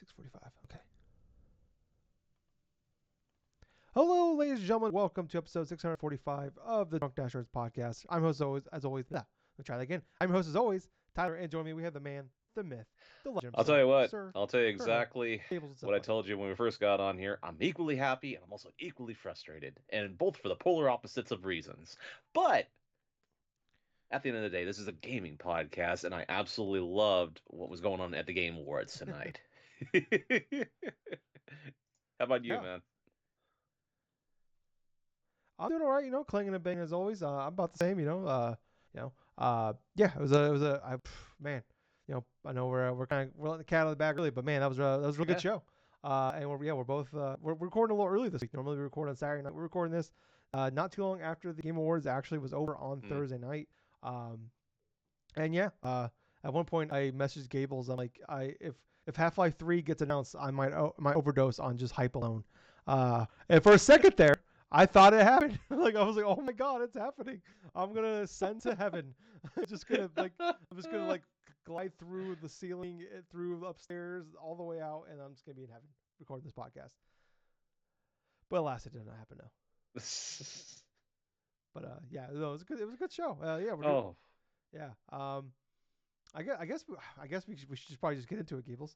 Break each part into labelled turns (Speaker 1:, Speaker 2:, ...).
Speaker 1: 6:45. Okay. Hello, ladies and gentlemen. Welcome to episode 645 of the DrunkNerds podcast. I'm host as always. Let me try that again. I'm your host as always, Tyler, and joining me we have the man, the myth, the legend
Speaker 2: I'll tell
Speaker 1: himself,
Speaker 2: you what.
Speaker 1: Sir
Speaker 2: I'll tell you
Speaker 1: Colonel
Speaker 2: exactly
Speaker 1: Gables and
Speaker 2: what I
Speaker 1: Tyler.
Speaker 2: told you when we first got on here. I'm equally happy and I'm also equally frustrated, and both for the polar opposites of reasons. But at the end of the day, this is a gaming podcast, and I absolutely loved what was going on at the Game Awards tonight. How about you,
Speaker 1: Yeah,
Speaker 2: man?
Speaker 1: I'm doing all right. Clanging and banging as always. I'm about the same. Yeah. Man. I know we're letting the cat out of the bag really, but man, that was a real good
Speaker 2: Yeah,
Speaker 1: show. And we're both we're recording a little early this week. Normally we record on Saturday night. We're recording this not too long after the Game Awards actually was over on
Speaker 2: mm.
Speaker 1: Thursday night. And yeah, at one point I messaged Gables. I'm like, if Half-Life 3 gets announced, I might overdose on just hype alone. And for a second there, I thought it happened. I was like, oh my god, it's happening. I'm gonna ascend to heaven. I'm just gonna glide through the ceiling, through upstairs, all the way out, and I'm just gonna be in heaven recording this podcast. But alas, it did not happen now. But yeah, no, it was a good show. Yeah, we're doing.
Speaker 2: Oh,
Speaker 1: Yeah. I guess we should just probably just get into it, Gables.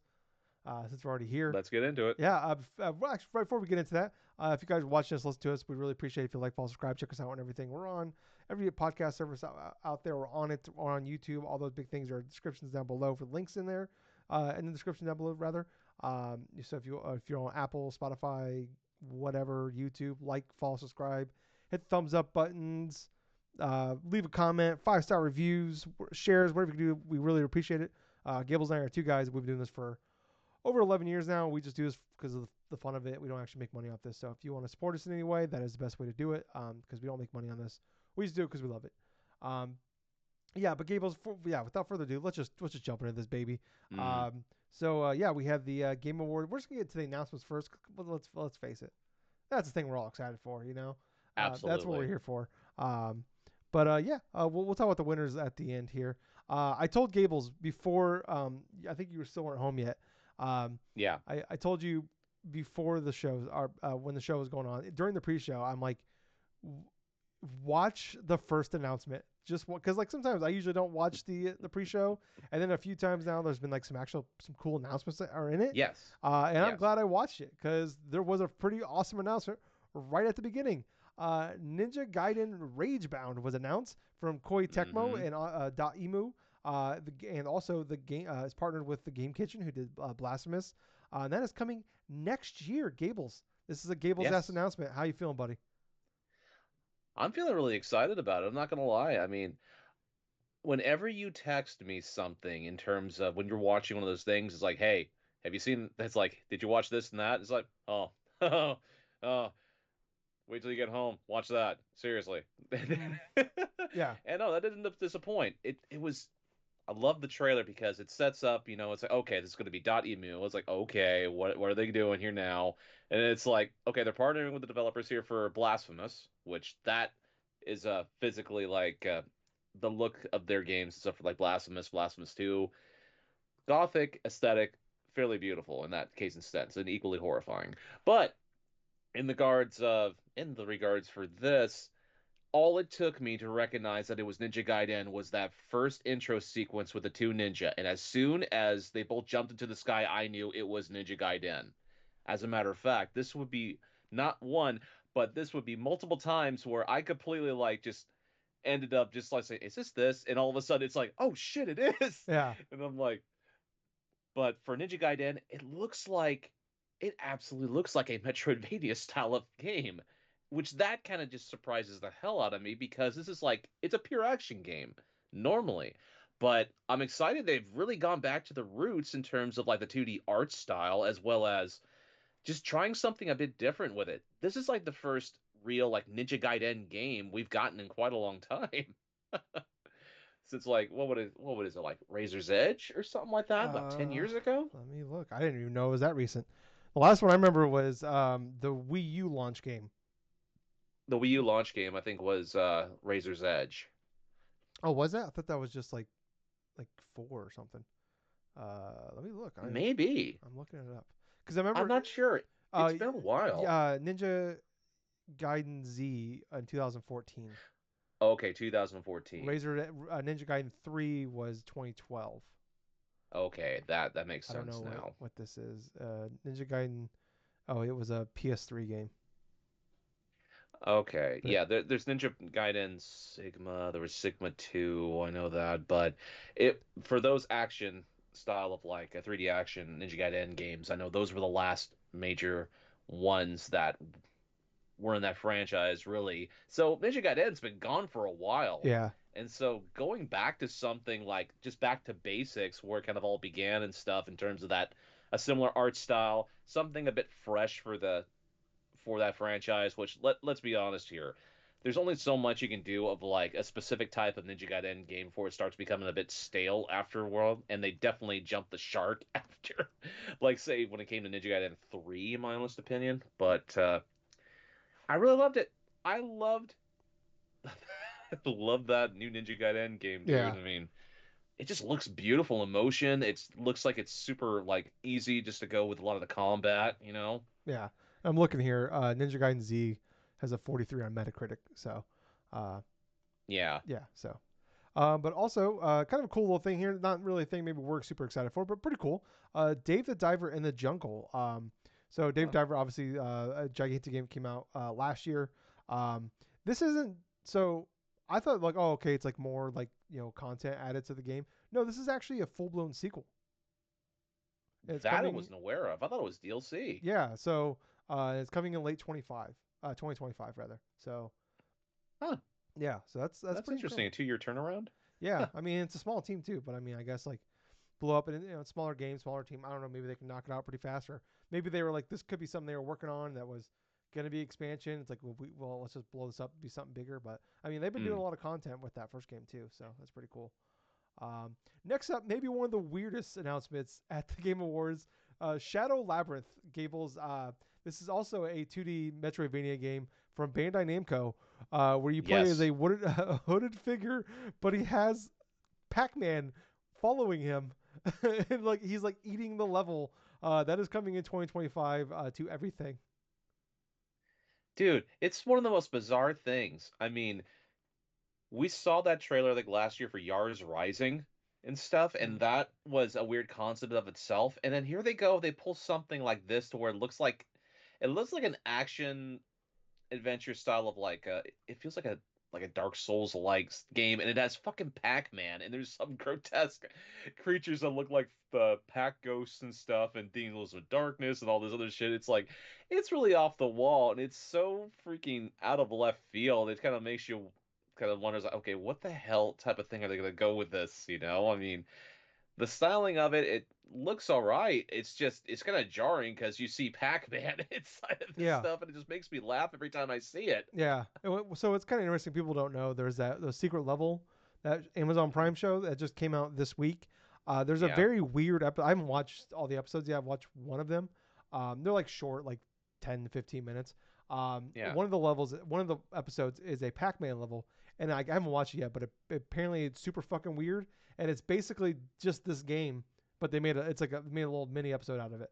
Speaker 1: Since we're already here.
Speaker 2: let's get into it.
Speaker 1: Yeah. Well, actually, right before we get into that, if you guys are watching us, listen to us, we really appreciate it. If you like, follow, subscribe, check us out on everything. We're on every podcast service out there. We're on it. We're on YouTube. All those big things are descriptions down below for links in there, in the description down below rather. So if you're on Apple, Spotify, whatever, YouTube, like, follow, subscribe, hit the thumbs up buttons. Leave a comment, 5-star reviews, shares, whatever you can do. We really appreciate it. Gables and I are two guys. We've been doing this for over 11 years now. We just do this because of the fun of it. We don't actually make money off this. So if you want to support us in any way, that is the best way to do it. Because we don't make money on this. We just do it because we love it. Yeah, but Gables, without further ado, let's just jump into this baby.
Speaker 2: Mm,
Speaker 1: Yeah, we have the Game Award. We're just gonna get to the announcements first. But let's face it, that's the thing we're all excited for. That's what we're
Speaker 2: absolutely.
Speaker 1: here for. We'll talk about the winners at the end here. I told Gables before. I think you still weren't home yet.
Speaker 2: Yeah.
Speaker 1: I told you before the show, when the show was going on during the pre-show. I'm like, watch the first announcement. Just because sometimes I usually don't watch the pre-show, and then a few times now there's been some cool announcements that are in it.
Speaker 2: Yes.
Speaker 1: And I'm
Speaker 2: Yes.
Speaker 1: glad I watched it because there was a pretty awesome announcement right at the beginning. Ninja Gaiden Ragebound was announced from Koei Tecmo
Speaker 2: Mm-hmm.
Speaker 1: and .emu. And also the game is partnered with the Game Kitchen, who did Blasphemous. And that is coming next year. Gables, this is a Gables ass
Speaker 2: Yes.
Speaker 1: announcement. How you feeling, buddy?
Speaker 2: I'm feeling really excited about it. I'm not gonna lie. I mean, whenever you text me something in terms of when you're watching one of those things, it's like, hey, have you seen? It's like, did you watch this and that? It's like, oh, oh, wait till you get home, watch that. Seriously.
Speaker 1: Mm-hmm. Yeah.
Speaker 2: And no, that didn't disappoint. It was. I love the trailer because it sets up. It's like, okay, this is going to be .emu. It's like, okay, what are they doing here now? And it's like, okay, they're partnering with the developers here for Blasphemous, which that is physically like the look of their games, stuff like Blasphemous, Blasphemous 2, gothic aesthetic, fairly beautiful in that case instance, and equally horrifying. But in the regards for this, all it took me to recognize that it was Ninja Gaiden was that first intro sequence with the two ninja, and as soon as they both jumped into the sky, I knew it was Ninja Gaiden. As a matter of fact, this would be not one, but this would be multiple times where I completely just ended up just like saying, "Is this?" And all of a sudden, it's like, "Oh shit, it is!"
Speaker 1: Yeah.
Speaker 2: And I'm like, but for Ninja Gaiden, it absolutely looks like a Metroidvania style of game, which that kind of just surprises the hell out of me because this is it's a pure action game normally. But I'm excited they've really gone back to the roots in terms of the 2D art style as well as just trying something a bit different with it. This is like the first real Ninja Gaiden game we've gotten in quite a long time. Since what is it, like Razor's Edge or something like that about 10
Speaker 1: Uh,
Speaker 2: years ago?
Speaker 1: Let me look. I didn't even know it was that recent. The last one I remember was the Wii U launch game.
Speaker 2: The Wii U launch game, I think, was Razor's Edge.
Speaker 1: Oh, was that? I thought that was just like four or something. Let me look.
Speaker 2: Maybe.
Speaker 1: I'm looking it up because I
Speaker 2: I'm
Speaker 1: remember
Speaker 2: not sure.
Speaker 1: uh,
Speaker 2: It's been a while.
Speaker 1: Ninja Gaiden Z in 2014.
Speaker 2: Okay, 2014.
Speaker 1: Ninja Gaiden 3 was 2012.
Speaker 2: Okay, that makes
Speaker 1: I don't know
Speaker 2: sense
Speaker 1: what
Speaker 2: now.
Speaker 1: this is. Ninja Gaiden. Oh, it was a PS3 game.
Speaker 2: Okay,
Speaker 1: But
Speaker 2: yeah, there's Ninja Gaiden Sigma. There was Sigma 2. I know that, but it for those action style of like a 3D action Ninja Gaiden games, I know those were the last major ones that were in that franchise, really. So Ninja Gaiden's been gone for a while.
Speaker 1: yeah,
Speaker 2: And so going back to something like just back to basics where it kind of all began and stuff in terms of that a similar art style, something a bit fresh for that franchise, which let's be honest here. There's only so much you can do of like a specific type of Ninja Gaiden game before it starts becoming a bit stale after a while, and they definitely jumped the shark after, like say when it came to Ninja Gaiden 3, in my honest opinion. But I really loved it. I loved loved that new Ninja Gaiden game, dude.
Speaker 1: yeah,
Speaker 2: I mean, it just looks beautiful in motion. It looks like it's super like easy just to go with a lot of the combat, you know?
Speaker 1: yeah. I'm looking here. Ninja Gaiden Z has a 43 on Metacritic. So, uh,
Speaker 2: Yeah.
Speaker 1: yeah. So, but also, kind of a cool little thing here. Not really a thing maybe we're super excited for, but pretty cool. Dave the Diver in the Jungle. So Dave
Speaker 2: Huh.
Speaker 1: Diver, obviously, a gigantic game came out last year. Um, this isn't so. I thought like, oh, okay, it's like more like content added to the game. No, this is actually a full blown sequel. It's
Speaker 2: That I
Speaker 1: coming.
Speaker 2: wasn't aware of. I thought it was DLC.
Speaker 1: Yeah, so it's coming in late 25, 2025 rather. So
Speaker 2: Huh.
Speaker 1: yeah, so that's
Speaker 2: That's
Speaker 1: pretty
Speaker 2: interesting.
Speaker 1: cool.
Speaker 2: A 2 year turnaround?
Speaker 1: Yeah,
Speaker 2: Huh.
Speaker 1: I mean it's a small team too, but I mean I guess like blow up in smaller game, smaller team. I don't know. Maybe they can knock it out pretty fast, or maybe they were like this could be something they were working on that was going to be expansion. It's like well let's just blow this up, be something bigger. But I mean they've been doing a
Speaker 2: Mm.
Speaker 1: lot of content with that first game too, so that's pretty cool. Next up, maybe one of the weirdest announcements at the Game Awards: Shadow Labyrinth. Gables. This is also a 2D Metroidvania game from Bandai Namco, where you play as a
Speaker 2: Yes.
Speaker 1: hooded figure, but he has Pac-Man following him, and like he's like eating the level. That is coming in 2025 to everything.
Speaker 2: Dude, it's one of the most bizarre things. I mean, we saw that trailer like last year for Yars Rising and stuff, and
Speaker 1: Mm.
Speaker 2: that was a weird concept of itself. And then here they go, they pull something like this to where it looks like an action adventure style of like it feels like a Dark Souls like game, and it has fucking Pac-Man, and there's some grotesque creatures that look like the Pac ghosts and stuff, and deals with darkness and all this other shit. It's like it's really off the wall, and it's so freaking out of left field. It kind of makes you kind of wonders like, okay, what the hell type of thing are they gonna go with this? You know, I mean, the styling of it looks all right. It's just it's kind of jarring because you see Pac-Man inside of this
Speaker 1: Yeah,
Speaker 2: stuff, and it just makes me laugh every time I see it.
Speaker 1: yeah. So it's kind of interesting. People don't know there's that the secret level that Amazon
Speaker 2: Hmm.
Speaker 1: Prime show that just came out this week. There's a
Speaker 2: Yeah,
Speaker 1: very weird episode. I haven't watched all the episodes yet. I've watched one of them. They're like short, like 10 to 15 minutes.
Speaker 2: yeah.
Speaker 1: One of the episodes is a Pac-Man level, and I haven't watched it yet, but apparently it's super fucking weird, and it's basically just this game, but made a little mini episode out of it.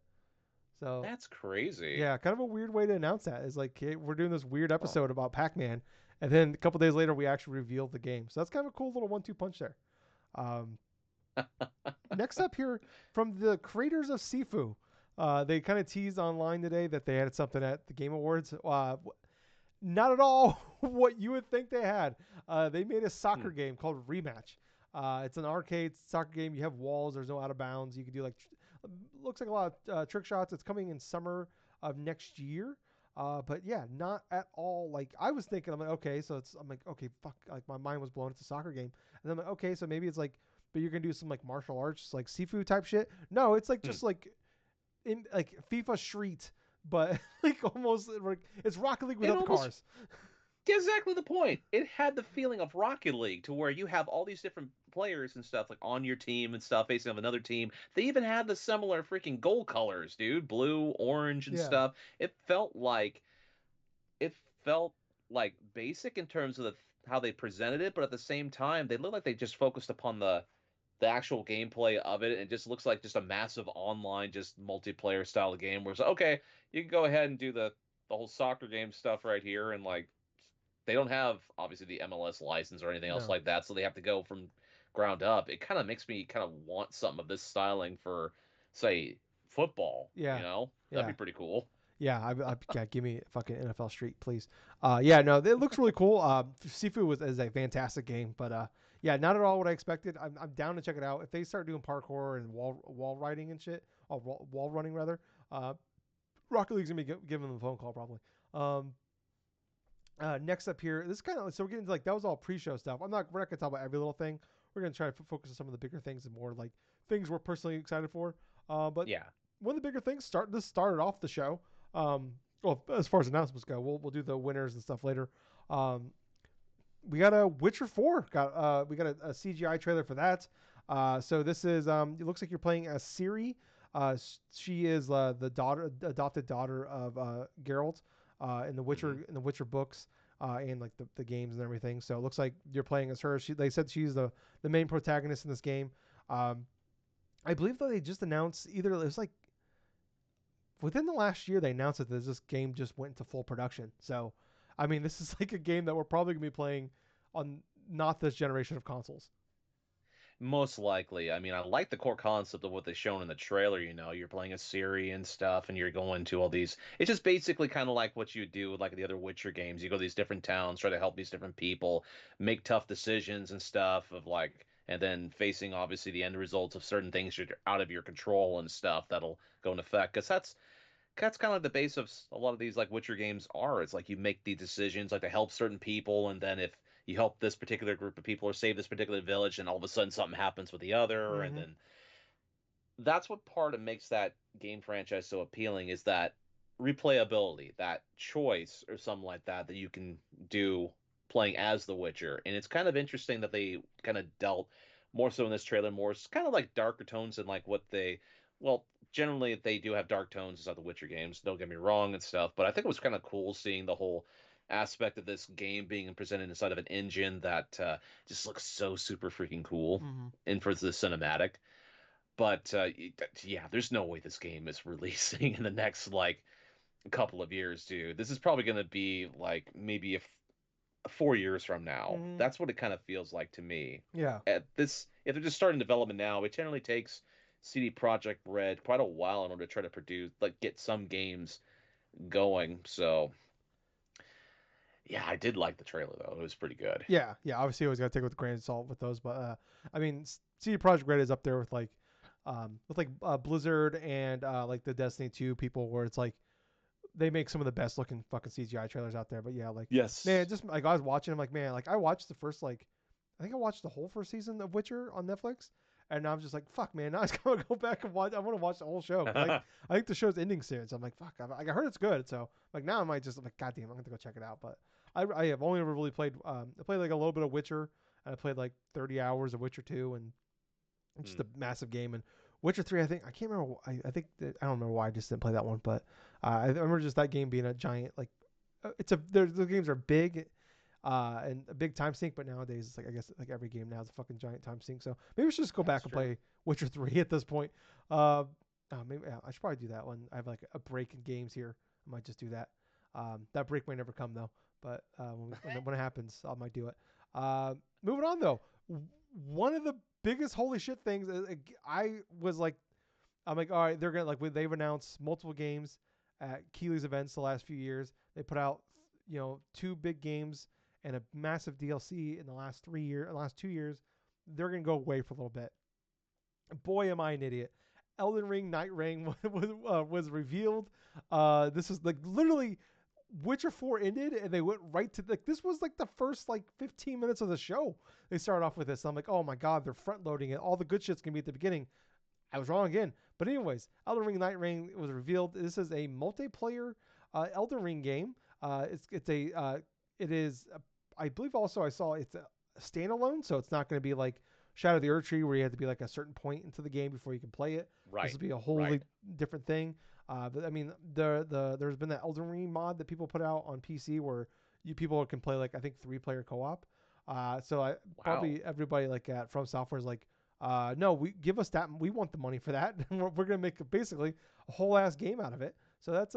Speaker 1: So
Speaker 2: That's crazy.
Speaker 1: yeah, kind of a weird way to announce that is like, hey, we're doing this weird
Speaker 2: Huh.
Speaker 1: episode about Pac-Man, and then a couple days later we actually revealed the game. So that's kind of a cool little one-two punch there. Um, Next up here from the creators of Sifu, they kind of teased online today that they had something at the Game Awards. Not at all what you would think they had. They made a soccer
Speaker 2: Hmm.
Speaker 1: game called Rematch. It's an arcade soccer game. You have walls. There's no out of bounds. You can do like looks like a lot of trick shots. It's coming in summer of next year. But yeah, not at all. Like I was thinking, I'm like, okay, so I'm like, okay, fuck. Like my mind was blown. It's a soccer game, and I'm like, okay, so maybe it's like, but you're gonna do some like martial arts, like Sifu type shit. No, it's like
Speaker 2: Hmm.
Speaker 1: just like in like FIFA Street, but like almost like it's Rocket League
Speaker 2: It
Speaker 1: without the
Speaker 2: almost
Speaker 1: cars.
Speaker 2: exactly the point. It had the feeling of Rocket League to where you have all these different players and stuff like on your team and stuff facing off another team. They even had the similar freaking goal colors, dude, blue, orange, and
Speaker 1: Yeah,
Speaker 2: stuff. It felt like basic in terms of how they presented it, but at the same time, they looked like they just focused upon the the actual gameplay of it, and it just looks like just a massive online, just multiplayer style game where it's like, okay, you can go ahead and do the whole soccer game stuff right here, and like they don't have obviously the MLS license or anything else
Speaker 1: No.
Speaker 2: like that, so they have to go from ground up. It kind of makes me kind of want something of this styling for, say, football.
Speaker 1: Yeah.
Speaker 2: That'd be
Speaker 1: Yeah.
Speaker 2: pretty cool.
Speaker 1: Yeah, yeah, give me fucking NFL Street, please. Yeah, no, it looks really cool. Sifu is a fantastic game, but yeah, not at all what I expected. I'm down to check it out. If they start doing parkour and wall riding and shit, or wall running rather, uh, Rocket League's gonna be giving them a phone call probably. Um, Next up here, this kind of so we're getting to like that was all pre-show stuff. We're not gonna talk about every little thing. We're gonna try to focus on some of the bigger things and more like things we're personally excited for. But
Speaker 2: Yeah.
Speaker 1: one of the bigger things started off the show. Well, as far as announcements go, we'll do the winners and stuff later. Um, we got a Witcher 4. We got a CGI trailer for that. So this is it looks like you're playing as Ciri. She is the adopted daughter of Geralt in the
Speaker 2: Hmm.
Speaker 1: Witcher books and like the games and everything. So it looks like you're playing as her. They said she's the main protagonist in this game. Um, I believe that they just announced either it was like within the last year they announced that this game just went into full production. So, I mean, this is like a game that we're probably gonna be playing on not this generation of consoles.
Speaker 2: Most likely. I mean, I like the core concept of what they've shown in the trailer. You're playing a Siri and stuff, and you're going to all these. It's just basically kind of like what you do with like the other Witcher games. You go to these different towns, try to help these different people, make tough decisions and stuff of like, and then facing obviously the end results of certain things that are out of your control and stuff that'll go in effect. Because that's kind of like the base of a lot of these like Witcher games are. It's like you make the decisions like to help certain people, and then if you help this particular group of people or save this particular village, and all of a sudden something happens with the other, and
Speaker 1: Mm-hmm.
Speaker 2: then that's what part of makes that game franchise so appealing is that replayability, that choice or something like that you can do playing as the Witcher. And it's kind of interesting that they kind of dealt more so in this trailer, more kind of like darker tones than like what they well, generally they do have dark tones inside the Witcher games, don't get me wrong and stuff, but I think it was kind of cool seeing the whole aspect of this game being presented inside of an engine that just looks so super freaking cool
Speaker 1: Mm-hmm.
Speaker 2: and for the cinematic. But yeah, there's no way this game is releasing in the next like couple of years, dude. This is probably going to be like maybe 4 years from now.
Speaker 1: Mm-hmm.
Speaker 2: That's what it kind of feels like to me.
Speaker 1: Yeah.
Speaker 2: At this, if they're just starting development now, it generally takes CD Projekt Red quite a while in order to try to produce, like, get some games going. So yeah, I did like the trailer though. It was pretty good.
Speaker 1: Yeah. Yeah. Obviously, you always got to take it with a grain of salt with those, but I mean, CD Projekt Red is up there with like Blizzard and like the Destiny 2 people, where it's like they make some of the best looking fucking CGI trailers out there. But yeah, like man,
Speaker 2: Yes.
Speaker 1: just like I was watching, I'm like man, like I watched the first like I think I watched the whole first season of Witcher on Netflix, and I was just like fuck man, now I was gonna go back and watch. I want to watch the whole show because I think the show's ending soon. So I'm like fuck, I heard it's good. So like now I might just I'm like goddamn, I'm gonna have to go check it out. But I have only ever really played I played like a little bit of Witcher, and I played like 30 hours of Witcher 2, and it's just
Speaker 2: Hmm.
Speaker 1: a massive game. And Witcher 3, I think I can't remember. I think I don't remember why I just didn't play that one, but I remember just that game being a giant like it's a the games are big and a big time sink. But nowadays it's like I guess like every game now is a fucking giant time sink. So maybe we should just go
Speaker 2: That's
Speaker 1: back and
Speaker 2: true.
Speaker 1: play Witcher 3 at this point. Uh, Maybe yeah, I should probably do that when I have like a break in games here. I might just do that. That break might never come though, but when it happens, I might do it. Moving on though, one of the biggest holy shit things I was like, I'm like, all right, they're gonna like they've announced multiple games at Keeley's events the last few years. They put out two big games and a massive DLC in the last 2 years. They're gonna go away for a little bit. Boy, am I an idiot. Elden Ring Night Ring was revealed. This is like literally Witcher 4 ended and they went right to like this was like the first like 15 minutes of the show. They started off with this. I'm like, oh my god, they're front loading it. All the good shit's gonna be at the beginning. I was wrong again. But anyways, Elden Ring Night Ring was revealed. This is a multiplayer Elden Ring game. It's a it is I believe also I saw it's a standalone, so it's not going to be like Shadow of the Earth Tree where you have to be like a certain point into the game before you can play it. This
Speaker 2: Right.
Speaker 1: will be a wholly
Speaker 2: Right.
Speaker 1: different thing. But I mean, there's been that Elden Ring mod that people put out on PC where people can play like I think 3-player co-op. So I
Speaker 2: Wow.
Speaker 1: probably everybody like at From Software is like No, we give us that. We want the money for that. We're gonna make basically a whole ass game out of it. So that's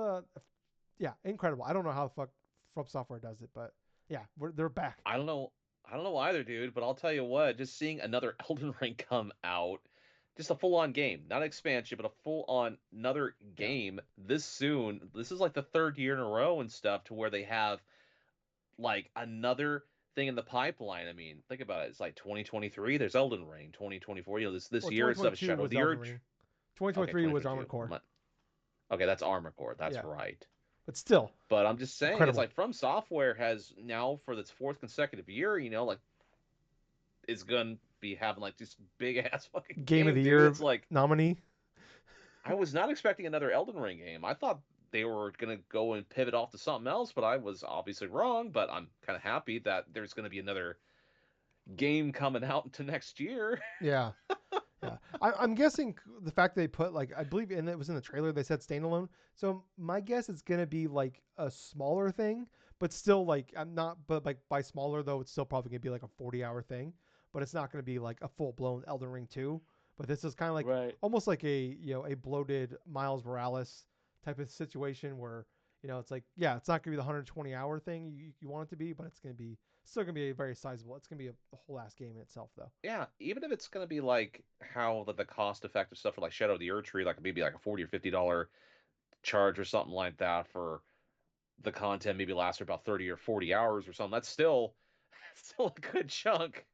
Speaker 1: yeah, incredible. I don't know how the fuck From Software does it, but yeah, they're back.
Speaker 2: I don't know. I don't know either, dude. But I'll tell you what. Just seeing another Elden Ring come out, just a full-on game, not an expansion, but a full-on another
Speaker 1: Yeah.
Speaker 2: game this soon. This is like the third year in a row and stuff to where they have like another thing in the pipeline. I mean, think about it. It's like 2023. There's Elden Ring. 2024. This
Speaker 1: Well,
Speaker 2: year it's of
Speaker 1: 2022
Speaker 2: Shadow of
Speaker 1: was
Speaker 2: the
Speaker 1: Elden
Speaker 2: Urge.
Speaker 1: Ring.
Speaker 2: Okay,
Speaker 1: 2023 was Armored
Speaker 2: 2022.
Speaker 1: Core.
Speaker 2: Okay, that's Armor Core. That's
Speaker 1: Yeah,
Speaker 2: right.
Speaker 1: but still
Speaker 2: But I'm just saying, it's
Speaker 1: incredible.
Speaker 2: like From Software has now for its fourth consecutive year, like is gonna be having like this big ass fucking
Speaker 1: Game of
Speaker 2: game,
Speaker 1: the
Speaker 2: dude.
Speaker 1: Year
Speaker 2: It's like
Speaker 1: nominee.
Speaker 2: I was not expecting another Elden Ring game. I thought they were gonna go and pivot off to something else, but I was obviously wrong. But I'm kind of happy that there's gonna be another game coming out into next year.
Speaker 1: Yeah, yeah. I'm guessing the fact they put like I believe in it was in the trailer they said standalone. So my guess it's gonna be like a smaller thing, but still like I'm not. But like by smaller though, it's still probably gonna be like a 40-hour thing. But it's not gonna be like a full blown Elden Ring 2. But this is kind of like
Speaker 2: Right.
Speaker 1: almost like a bloated Miles Morales type of situation where it's like yeah it's not gonna be the 120-hour thing you want it to be, but it's gonna be still gonna be a very sizable. It's gonna be a whole ass game in itself though.
Speaker 2: Yeah, even if it's gonna be like how the cost effective stuff for like Shadow of the Erd Tree, like maybe like a $40 or $50 charge or something like that for the content, maybe lasts for about 30 or 40 hours or something. That's still a good chunk.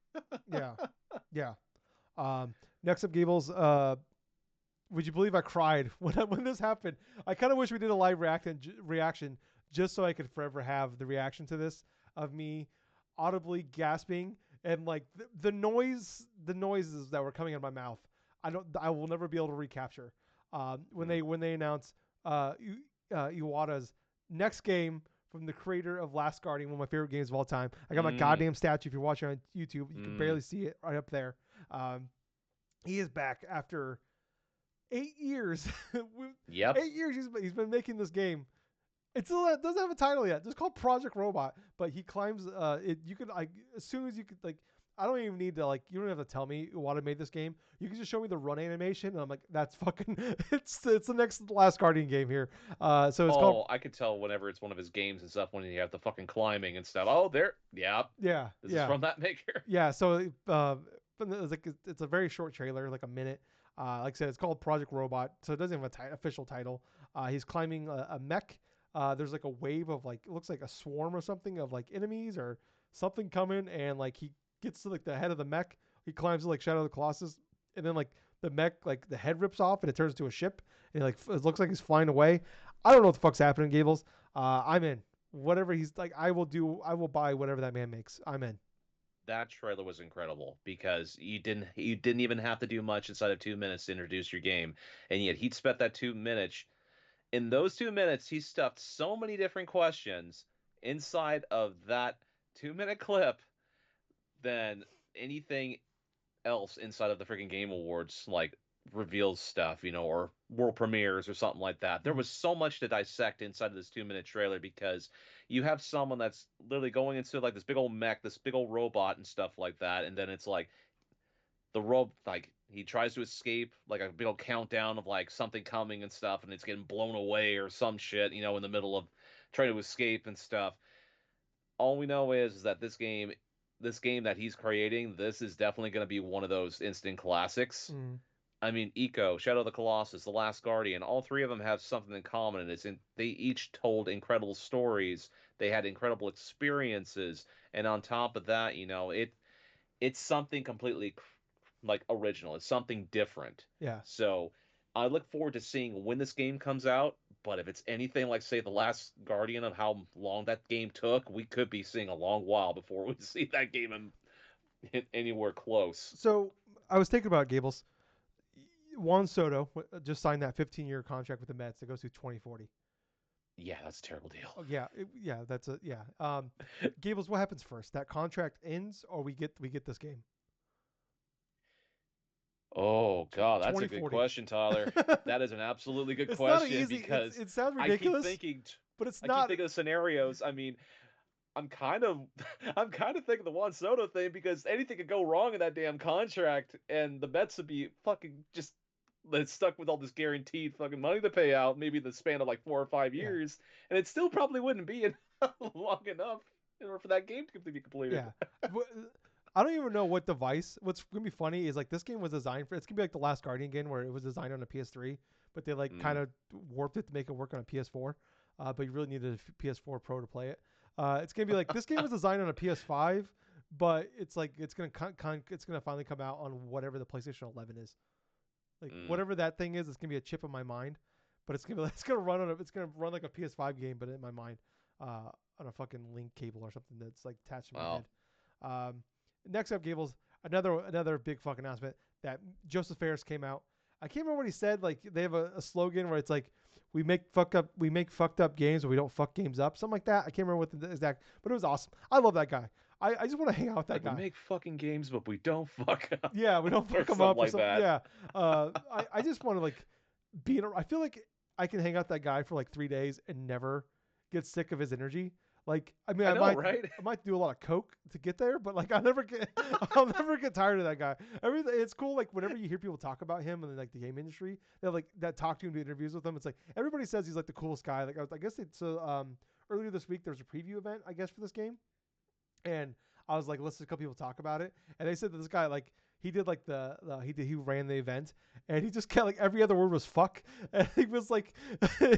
Speaker 1: Yeah, yeah. Um, Next up, Gables. Would you believe I cried when this happened? I kind of wish we did a live reaction just so I could forever have the reaction to this of me audibly gasping and like the noises that were coming out of my mouth. I will never be able to recapture. When they announce Iwata's next game from the creator of Last Guardian, one of my favorite games of all time. I got my
Speaker 2: Mm,
Speaker 1: goddamn statue. If you're watching on YouTube, you can
Speaker 2: mm.
Speaker 1: barely see it right up there. Um, he is back after 8 years.
Speaker 2: Yep.
Speaker 1: 8 years he's been making this game. It still doesn't have a title yet. It's called Project Robot, but he climbs. You could like as soon as you could like. I don't even need to like. You don't have to tell me Iwata made this game. You can just show me the run animation, and I'm like, that's fucking. It's the next Last Guardian game here. So it's called
Speaker 2: Oh, I could tell whenever it's one of his games and stuff when you have the fucking climbing and stuff. Oh, there. Yep.
Speaker 1: yeah
Speaker 2: This is
Speaker 1: yeah
Speaker 2: from that maker.
Speaker 1: yeah. So it's a very short trailer, like a minute. Like I said, it's called Project Robot, so it doesn't have an official title. He's climbing a mech. There's like a wave of like it looks like a swarm or something of like enemies or something coming, and like he gets to like the head of the mech. He climbs to like Shadow of the Colossus, and then like the mech like the head rips off and it turns into a ship. And like it looks like he's flying away. I don't know what the fuck's happening, Gables. I'm in. Whatever he's like, I will do. I will buy whatever that man makes. I'm in.
Speaker 2: That trailer was incredible because you didn't even have to do much inside of 2 minutes to introduce your game, and yet he spent that 2 minutes. In those 2 minutes, he stuffed so many different questions inside of that 2 minute clip than anything else inside of the freaking Game Awards, like reveals stuff, or world premieres or something like that. There
Speaker 1: Mm.
Speaker 2: was so much to dissect inside of this 2 minute trailer because you have someone that's literally going into like this big old mech, this big old robot and stuff like that, and then it's like the rope like he tries to escape like a big old countdown of like something coming and stuff and it's getting blown away or some shit, in the middle of trying to escape and stuff. All we know is that this game that he's creating, this is definitely going to be one of those instant classics.
Speaker 1: Mm.
Speaker 2: I mean, Eco, Shadow of the Colossus, The Last Guardian, all three of them have something in common, and they each told incredible stories. They had incredible experiences, and on top of that, it's something completely like original. It's something different.
Speaker 1: Yeah.
Speaker 2: So I look forward to seeing when this game comes out. But if it's anything like, say, The Last Guardian of how long that game took, we could be seeing a long while before we see that game anywhere close.
Speaker 1: So I was thinking about Gables. Juan Soto just signed that 15-year contract with the Mets that goes through 2040.
Speaker 2: Yeah, that's a terrible deal.
Speaker 1: Oh yeah, yeah, that's a yeah. Gables, what happens first? That contract ends, or we get this game?
Speaker 2: Oh God, that's a good
Speaker 1: 2040.
Speaker 2: question, Tyler. That is an absolutely good
Speaker 1: It's not
Speaker 2: question
Speaker 1: easy.
Speaker 2: because
Speaker 1: It sounds
Speaker 2: I keep
Speaker 1: ridiculous,
Speaker 2: thinking,
Speaker 1: but it's
Speaker 2: I keep
Speaker 1: not.
Speaker 2: thinking of scenarios. I mean, I'm kind of I'm kind of thinking the Juan Soto thing because anything could go wrong in that damn contract, and the Mets would be fucking just stuck with all this guaranteed fucking money to pay out, maybe the span of like 4 or 5
Speaker 1: Yeah.
Speaker 2: years, and it still probably wouldn't be long enough in order for that game to be completed.
Speaker 1: Yeah. I don't even know what device. What's gonna be funny is like this game was designed for. It's gonna be like the Last Guardian game where it was designed on a PS3, but they like kind
Speaker 2: Mm.
Speaker 1: of warped it to make it work on a PS4. But you really needed a PS4 Pro to play it. It's gonna be like this game was designed on a PS5, but it's like it's gonna finally come out on whatever the PlayStation 11 is. Like
Speaker 2: Mm.
Speaker 1: whatever that thing is, it's gonna be a chip in my mind, but it's gonna run it's gonna run like a PS5 game, but in my mind, on a fucking link cable or something that's like attached to my
Speaker 2: Wow.
Speaker 1: head. Um, Next up, Gables, another big fucking announcement that Joseph Ferris came out. I can't remember what he said. Like they have a slogan where it's like we make fucked up games, but we don't fuck games up, something like that. I can't remember what the exact, but it was awesome. I love that guy. I just want to hang out with that
Speaker 2: Like we
Speaker 1: guy.
Speaker 2: make fucking games, but we don't fuck up,
Speaker 1: Yeah, we don't
Speaker 2: or
Speaker 1: fuck them
Speaker 2: something
Speaker 1: up or
Speaker 2: like
Speaker 1: something.
Speaker 2: that.
Speaker 1: Yeah, I just want to like be in. I feel like I can hang out with that guy for like 3 days and never get sick of his energy. Like, I mean,
Speaker 2: I know, right?
Speaker 1: I might do a lot of coke to get there, but like, I'll never get tired of that guy. Everything, it's cool. Like, whenever you hear people talk about him and like the game industry, that like that talk to him, do interviews with him, it's like everybody says he's like the coolest guy. Like, I guess earlier this week there was a preview event, I guess, for this game, and I was like listening to a couple people talk about it, and they said that this guy like he did like he ran the event, and he just kept like every other word was fuck, and he was like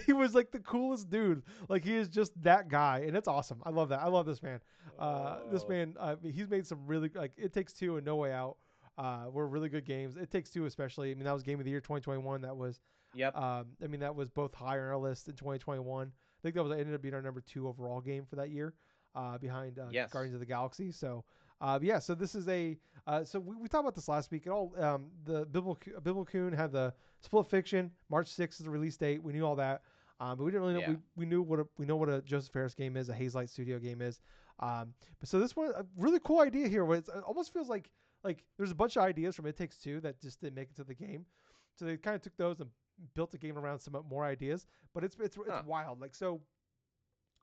Speaker 1: he was like the coolest dude. Like he is just that guy, and it's awesome. I love that. I love this man. This
Speaker 2: Oh,
Speaker 1: man, he's made some really like It Takes Two and No Way Out. Were really good games. It Takes Two especially. I mean that was Game of the Year 2021. That was
Speaker 2: yep,
Speaker 1: I mean that was both higher on our list in 2021. I think that was ended up being our number two overall game for that year behind
Speaker 2: yes,
Speaker 1: Guardians of the Galaxy. So, yeah, so this is so we talked about this last week. It all the Biblical Coon had the Split Fiction. March 6th is the release date. We knew all that, but we didn't really know.
Speaker 2: yeah,
Speaker 1: We knew we know what a Joseph Ferris game is, a Hazelight Studio game is. But so this one, a really cool idea here. Where it almost feels like there's a bunch of ideas from It Takes Two that just didn't make it to the game. So they kind of took those and built the game around some more ideas. But it's
Speaker 2: huh,
Speaker 1: wild. Like so,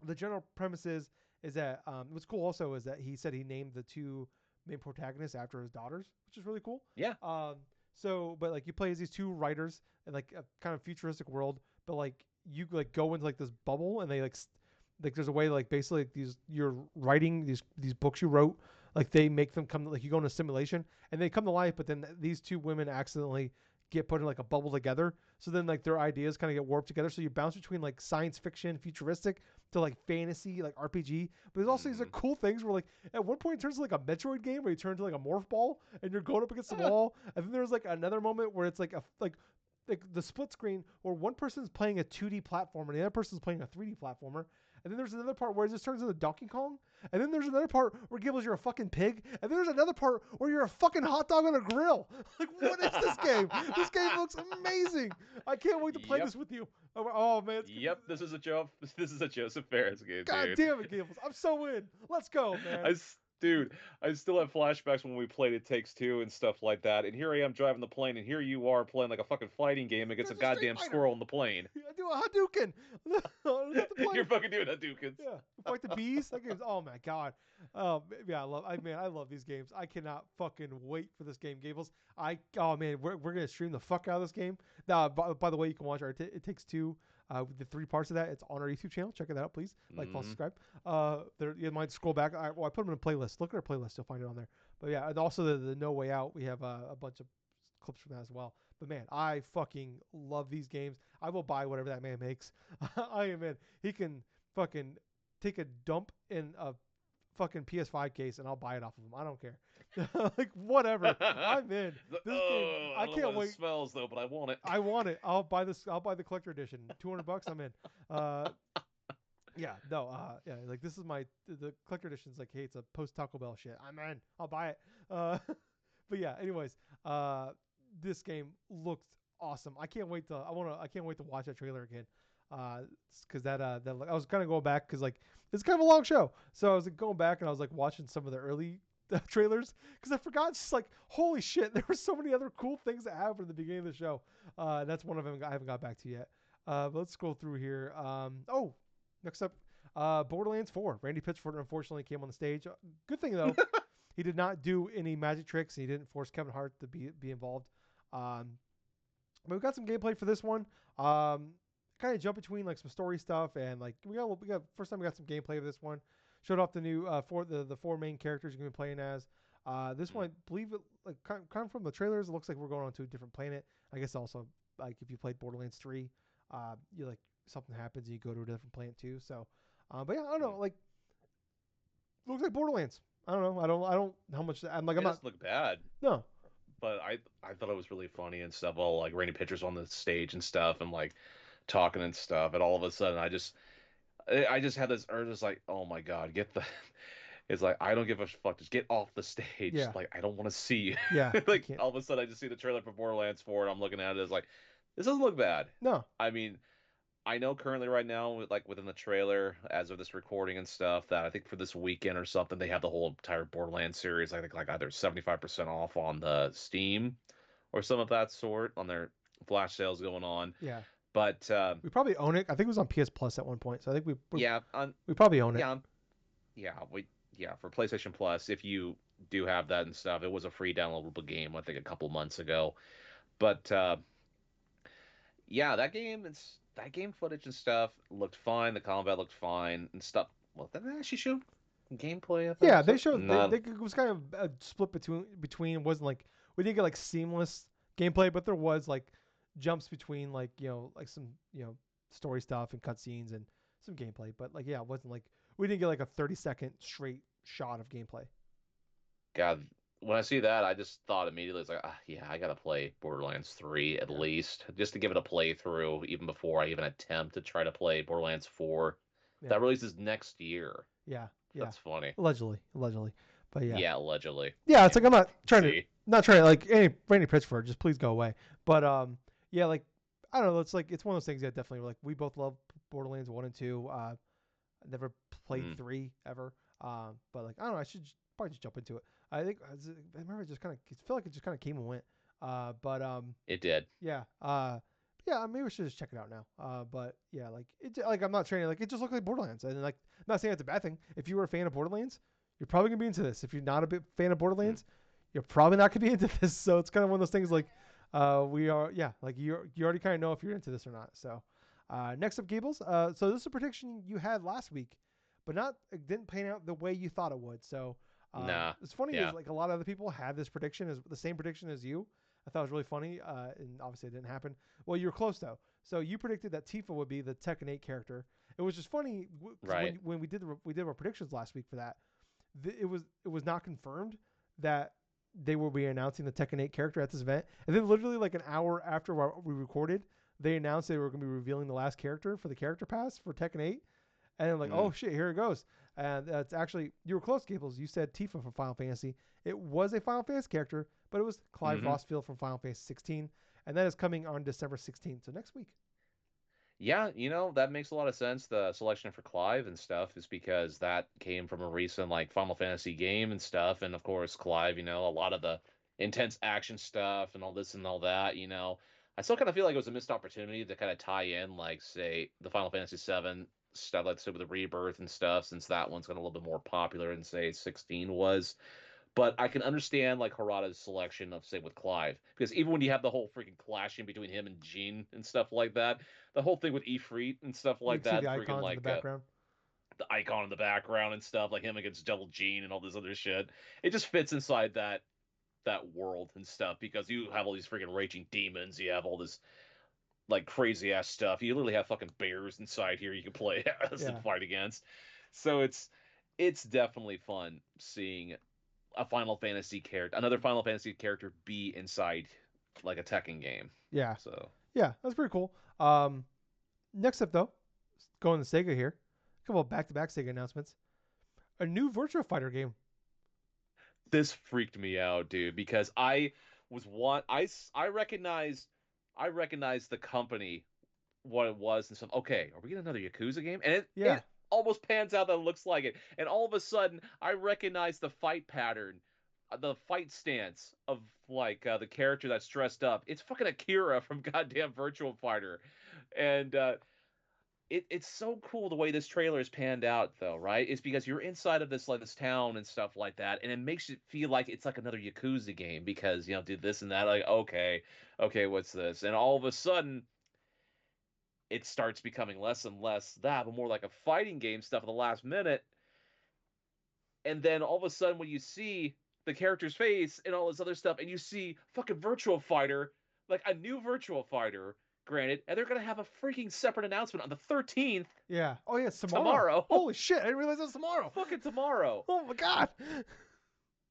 Speaker 1: the general premise is that what's cool also is that he said he named the two main protagonists after his daughters, which is really cool.
Speaker 2: yeah,
Speaker 1: Um, so, but like you play as these two writers in like a kind of futuristic world, but like you like go into like this bubble and they like there's a way like basically like these you're writing these books you wrote, like they make them come, like you go in a simulation and they come to life, but then these two women accidentally get put in like a bubble together, so then like their ideas kind of get warped together, so you bounce between like science fiction futuristic to like fantasy like RPG. But there's also these
Speaker 2: mm,
Speaker 1: like cool things where like at one point it turns to like a Metroid game where you turn to like a morph ball and you're going up against the
Speaker 2: huh,
Speaker 1: wall, and then there's like another moment where it's like the split screen where one person's playing a 2D platformer and the other person's playing a 3D platformer. And then there's another part where it just turns into Donkey Kong. And then there's another part where Gibbs, you're a fucking pig. And then there's another part where you're a fucking hot dog on a grill. Like, what is this game? This game looks amazing. I can't wait to play
Speaker 2: yep,
Speaker 1: this with you. Oh man,
Speaker 2: yep. This is a Joseph Ferris game,
Speaker 1: God
Speaker 2: dude.
Speaker 1: damn it, Gables. I'm so in. Let's go, man.
Speaker 2: Dude, I still have flashbacks when we played It Takes Two and stuff like that. And here I am driving the plane, and here you are playing like a fucking fighting game against a
Speaker 1: There's a Street
Speaker 2: goddamn
Speaker 1: Fighter.
Speaker 2: squirrel in the plane.
Speaker 1: I do a Hadouken. Not the
Speaker 2: You're
Speaker 1: plane.
Speaker 2: fucking doing that, Dukins.
Speaker 1: Yeah, fight the bees. That game's, oh my god. Yeah, I love these games. I cannot fucking wait for this game, Gables. Oh man, we're gonna stream the fuck out of this game. Now, by the way, you can watch our It Takes Two. The three parts of that, it's on our YouTube channel. Check it out, please. Like, follow,
Speaker 2: Mm,
Speaker 1: subscribe. There, you might scroll back. I put them in a playlist. Look at our playlist, you'll find it on there. But yeah, and also the No Way Out. We have a bunch of clips from that as well. But man, I fucking love these games. I will buy whatever that man makes. I am in. He can fucking take a dump in a fucking PS5 case and I'll buy it off of him. I don't care. Like whatever. I'm in. This game,
Speaker 2: I
Speaker 1: I
Speaker 2: don't know
Speaker 1: can't
Speaker 2: what it
Speaker 1: wait.
Speaker 2: smells though, but I want it.
Speaker 1: I want it. I'll buy this. I'll buy the collector edition. $200. I'm in. Yeah, no, yeah, like this is the collector edition's like, hey, it's a post Taco Bell shit. I'm in. I'll buy it. But yeah, anyways, this game looked awesome. I can't wait to watch that trailer again. Because that I was kind of going back because like it's kind of a long show, so I was like, going back and I was like watching some of the early trailers because I forgot, just like holy shit, there were so many other cool things that happened at the beginning of the show. That's one of them I haven't got back to yet. But let's scroll through here. Oh, next up, Borderlands 4. Randy Pitchford unfortunately came on the stage. Good thing though, he did not do any magic tricks. He didn't force Kevin Hart to be involved. Um, but we got some gameplay for this one. Kind of jump between like some story stuff and like we got first time we got some gameplay of this one. Showed off the new the four main characters you're gonna be playing as. This one, I believe it like kind of from the trailers, it looks like we're going on to a different planet. I guess also like if you played Borderlands 3, you like something happens and you go to a different planet too. So, but yeah, I don't know. Like looks like Borderlands. I don't know. I don't how much I'm
Speaker 2: It
Speaker 1: not
Speaker 2: doesn't look bad,
Speaker 1: no.
Speaker 2: but I thought it was really funny and stuff. All like Randy Pitchers on the stage and stuff, and like talking and stuff, and all of a sudden I just had this urge, just like, oh my god, get the. It's like I don't give a fuck. Just get off the stage.
Speaker 1: Yeah.
Speaker 2: Like I don't want to see you.
Speaker 1: Yeah, you
Speaker 2: Like
Speaker 1: can't.
Speaker 2: all of a sudden, I just see the trailer for Borderlands 4, and I'm looking at it as like, this doesn't look bad.
Speaker 1: No.
Speaker 2: I mean, I know currently right now, like within the trailer, as of this recording and stuff, that I think for this weekend or something, they have the whole entire Borderlands series. I think like either 75% off on the Steam or some of that sort on their flash sales going on.
Speaker 1: Yeah.
Speaker 2: But
Speaker 1: We probably own it. I think it was on PS Plus at one point. So I think
Speaker 2: yeah, on
Speaker 1: we probably own it.
Speaker 2: yeah, yeah, for PlayStation Plus, if you do have that and stuff, it was a free downloadable game, I think a couple months ago. But yeah, that game footage and stuff looked fine. The combat looked fine and stuff. Well, did they actually show gameplay of
Speaker 1: Yeah,
Speaker 2: that
Speaker 1: they
Speaker 2: stuff?
Speaker 1: showed
Speaker 2: No,
Speaker 1: it was kind of a split between. It wasn't like we didn't get like seamless gameplay, but there was like jumps between like like some story stuff and cutscenes and some gameplay. But like yeah, it wasn't like we didn't get like a 30-second straight shot of gameplay.
Speaker 2: God, when I see that, I just thought immediately, it's like, ah, yeah, I gotta play Borderlands 3 at
Speaker 1: Yeah,
Speaker 2: least, just to give it a playthrough, even before I even attempt to try to play Borderlands 4.
Speaker 1: yeah,
Speaker 2: That releases next year.
Speaker 1: yeah, yeah.
Speaker 2: That's funny.
Speaker 1: Allegedly, but yeah.
Speaker 2: Yeah, allegedly.
Speaker 1: Yeah, it's like I'm
Speaker 2: And see.
Speaker 1: not trying to like any Randy Pitchford, just please go away. But yeah, like I don't know, it's like it's one of those things that definitely like we both love Borderlands 1 and 2. I never played
Speaker 2: Mm,
Speaker 1: 3 ever. But like I don't know, I should probably just jump into it. I remember it just kind of I feel like it just kind of came and went. But
Speaker 2: it did.
Speaker 1: yeah. Yeah, maybe we should just check it out now. But yeah, like like I'm not training. Like it just looked like Borderlands, and like I'm not saying it's a bad thing. If you were a fan of Borderlands, you're probably gonna be into this. If you're not a big fan of
Speaker 2: Mm.
Speaker 1: Borderlands, you're probably not gonna be into this. So it's kind of one of those things like, we are. Yeah, like you already kind of know if you're into this or not. So, next up, Gables. So this is a prediction you had last week, but not it didn't pan out the way you thought it would. So,
Speaker 2: Nah.
Speaker 1: it's funny is
Speaker 2: Yeah.
Speaker 1: like a lot of other people had this prediction as the same prediction as you. I thought it was really funny, and obviously it didn't happen. Well, you were close though. So you predicted that Tifa would be the Tekken 8 character. It was just funny because
Speaker 2: Right.
Speaker 1: when we did our predictions last week for that, it was not confirmed that they will be announcing the Tekken 8 character at this event. And then literally like an hour after we recorded, they announced they were going to be revealing the last character for the character pass for Tekken 8. And I'm like, oh
Speaker 2: Mm.
Speaker 1: shit, here it goes. And that's actually you were close, Gables. You said Tifa from Final Fantasy. It was a Final Fantasy character, but it was Clive
Speaker 2: Hmm.
Speaker 1: Rossfield from Final Fantasy 16, and that is coming on December 16th, so next week.
Speaker 2: Yeah, that makes a lot of sense. The selection for Clive and stuff is because that came from a recent like Final Fantasy game and stuff. And of course, Clive, a lot of the intense action stuff and all this and all that, I still kind of feel like it was a missed opportunity to kind of tie in, like, say, the Final Fantasy 7 stuff, let's say with the Rebirth and stuff, since that one's got a little bit more popular than, say, 16 was. But I can understand like Harada's selection of say with Clive, because even when you have the whole freaking clashing between him and Jean and stuff like that, the whole thing with Ifrit and stuff
Speaker 1: You
Speaker 2: like
Speaker 1: can see
Speaker 2: that,
Speaker 1: the
Speaker 2: freaking
Speaker 1: icons in the
Speaker 2: like
Speaker 1: background.
Speaker 2: the icon in the background and stuff, like him against Devil Jean and all this other shit, it just fits inside that world and stuff because you have all these freaking raging demons, you have all this like crazy ass stuff. You literally have fucking bears inside here you can play as and
Speaker 1: Yeah,
Speaker 2: fight against. So it's definitely fun seeing a Final Fantasy character, another Final Fantasy character, be inside like a Tekken game.
Speaker 1: yeah,
Speaker 2: So
Speaker 1: yeah. That's pretty cool. Next up though, going to Sega here. A couple of back-to-back Sega announcements. A new Virtua Fighter game.
Speaker 2: this freaked me out, dude, because I was one I recognized the company, what it was and stuff. Okay, are we getting another Yakuza game? And it
Speaker 1: Yeah,
Speaker 2: it almost pans out that it looks like it. And all of a sudden, I recognize the fight pattern, the fight stance of like the character that's dressed up. It's fucking Akira from goddamn Virtual Fighter, and it's so cool the way this trailer is panned out, though, right? It's because you're inside of this town and stuff like that, and it makes it feel like it's like another Yakuza game because did this and that. Like, okay, what's this? And all of a sudden, it starts becoming less and less that, but more like a fighting game stuff at the last minute. And then all of a sudden, when you see the character's face and all this other stuff, and you see fucking Virtual Fighter, like a new Virtual Fighter, granted, and they're gonna have a freaking separate announcement on the 13th.
Speaker 1: Yeah. Oh yeah, it's tomorrow.
Speaker 2: Tomorrow.
Speaker 1: Holy shit! I didn't realize it was tomorrow.
Speaker 2: Fucking tomorrow.
Speaker 1: Oh my god.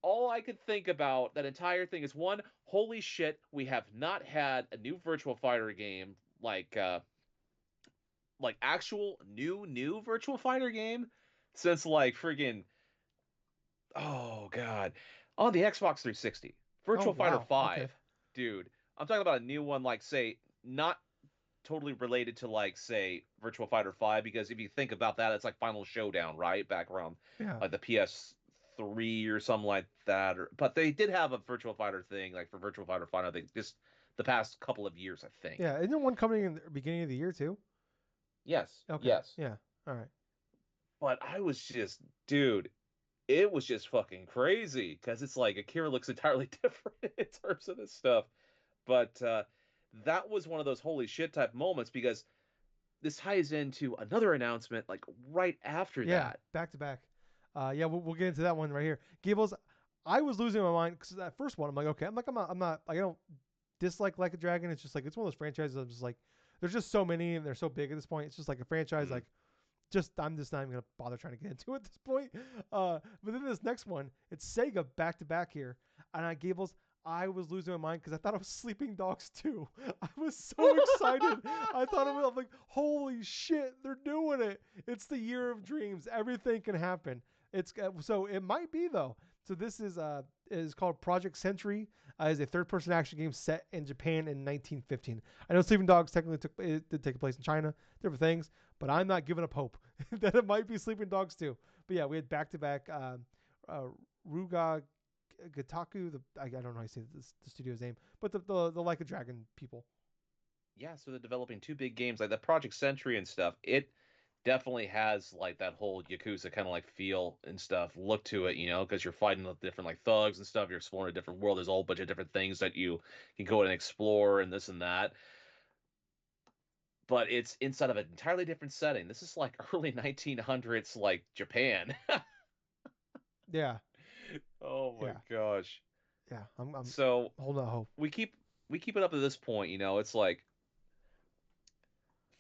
Speaker 2: All I could think about that entire thing is one, holy shit, we have not had a new Virtual Fighter game like actual new Virtual Fighter game since like friggin' oh god, on the Xbox 360.
Speaker 1: Oh
Speaker 2: Virtual Fighter
Speaker 1: wow.
Speaker 2: 5.
Speaker 1: Okay.
Speaker 2: Dude, I'm talking about a new one like say not totally related to like say Virtual Fighter 5 because if you think about that it's like Final Showdown, right? Back around
Speaker 1: Yeah.
Speaker 2: like the PS3 or something like that but they did have a Virtual Fighter thing like for Virtual Fighter 5 I think just the past couple of years I think.
Speaker 1: Yeah. Isn't there one coming in the beginning of the year too?
Speaker 2: Yes.
Speaker 1: Okay.
Speaker 2: Yes.
Speaker 1: Yeah. All right.
Speaker 2: But I was just dude, it was just fucking crazy because it's like Akira looks entirely different in terms of this stuff. But that was one of those holy shit type moments because this ties into another announcement like right after
Speaker 1: Yeah.
Speaker 2: that.
Speaker 1: Back to back. Yeah. We'll get into that one right here. Gables. I was losing my mind because that first one, I'm like, okay, I'm not, like, I don't dislike Like a Dragon. It's just like, it's one of those franchises. I'm just like, there's just so many and they're so big at this point. It's just like a franchise, like, I'm just not even gonna bother trying to get into it at this point. But then this next one, it's Sega back to back here, and Gables, I was losing my mind because I thought it was Sleeping Dogs 2. I was so excited. I thought it was, I'm like, holy shit, they're doing it. It's the year of dreams. Everything can happen. It's so it might be though. So this is called Project Century. Is a third-person action game set in Japan in 1915. I know Sleeping Dogs technically did take place in China, different things, but I'm not giving up hope that it might be Sleeping Dogs too. But yeah, we had back-to-back Ruga Gataku. I don't know how you say the studio's name, but the Like a Dragon people.
Speaker 2: Yeah, so they're developing two big games like the Project Century and stuff. It definitely has like that whole Yakuza kind of like feel and stuff look to it, because you're fighting with different like thugs and stuff. You're exploring a different world. There's a whole bunch of different things that you can go and explore and this and that. But it's inside of an entirely different setting. This is like early 1900s, like Japan.
Speaker 1: Yeah.
Speaker 2: Oh my
Speaker 1: Yeah.
Speaker 2: gosh.
Speaker 1: Yeah. I'm
Speaker 2: So
Speaker 1: holding out hope.
Speaker 2: we keep it up to this point. It's like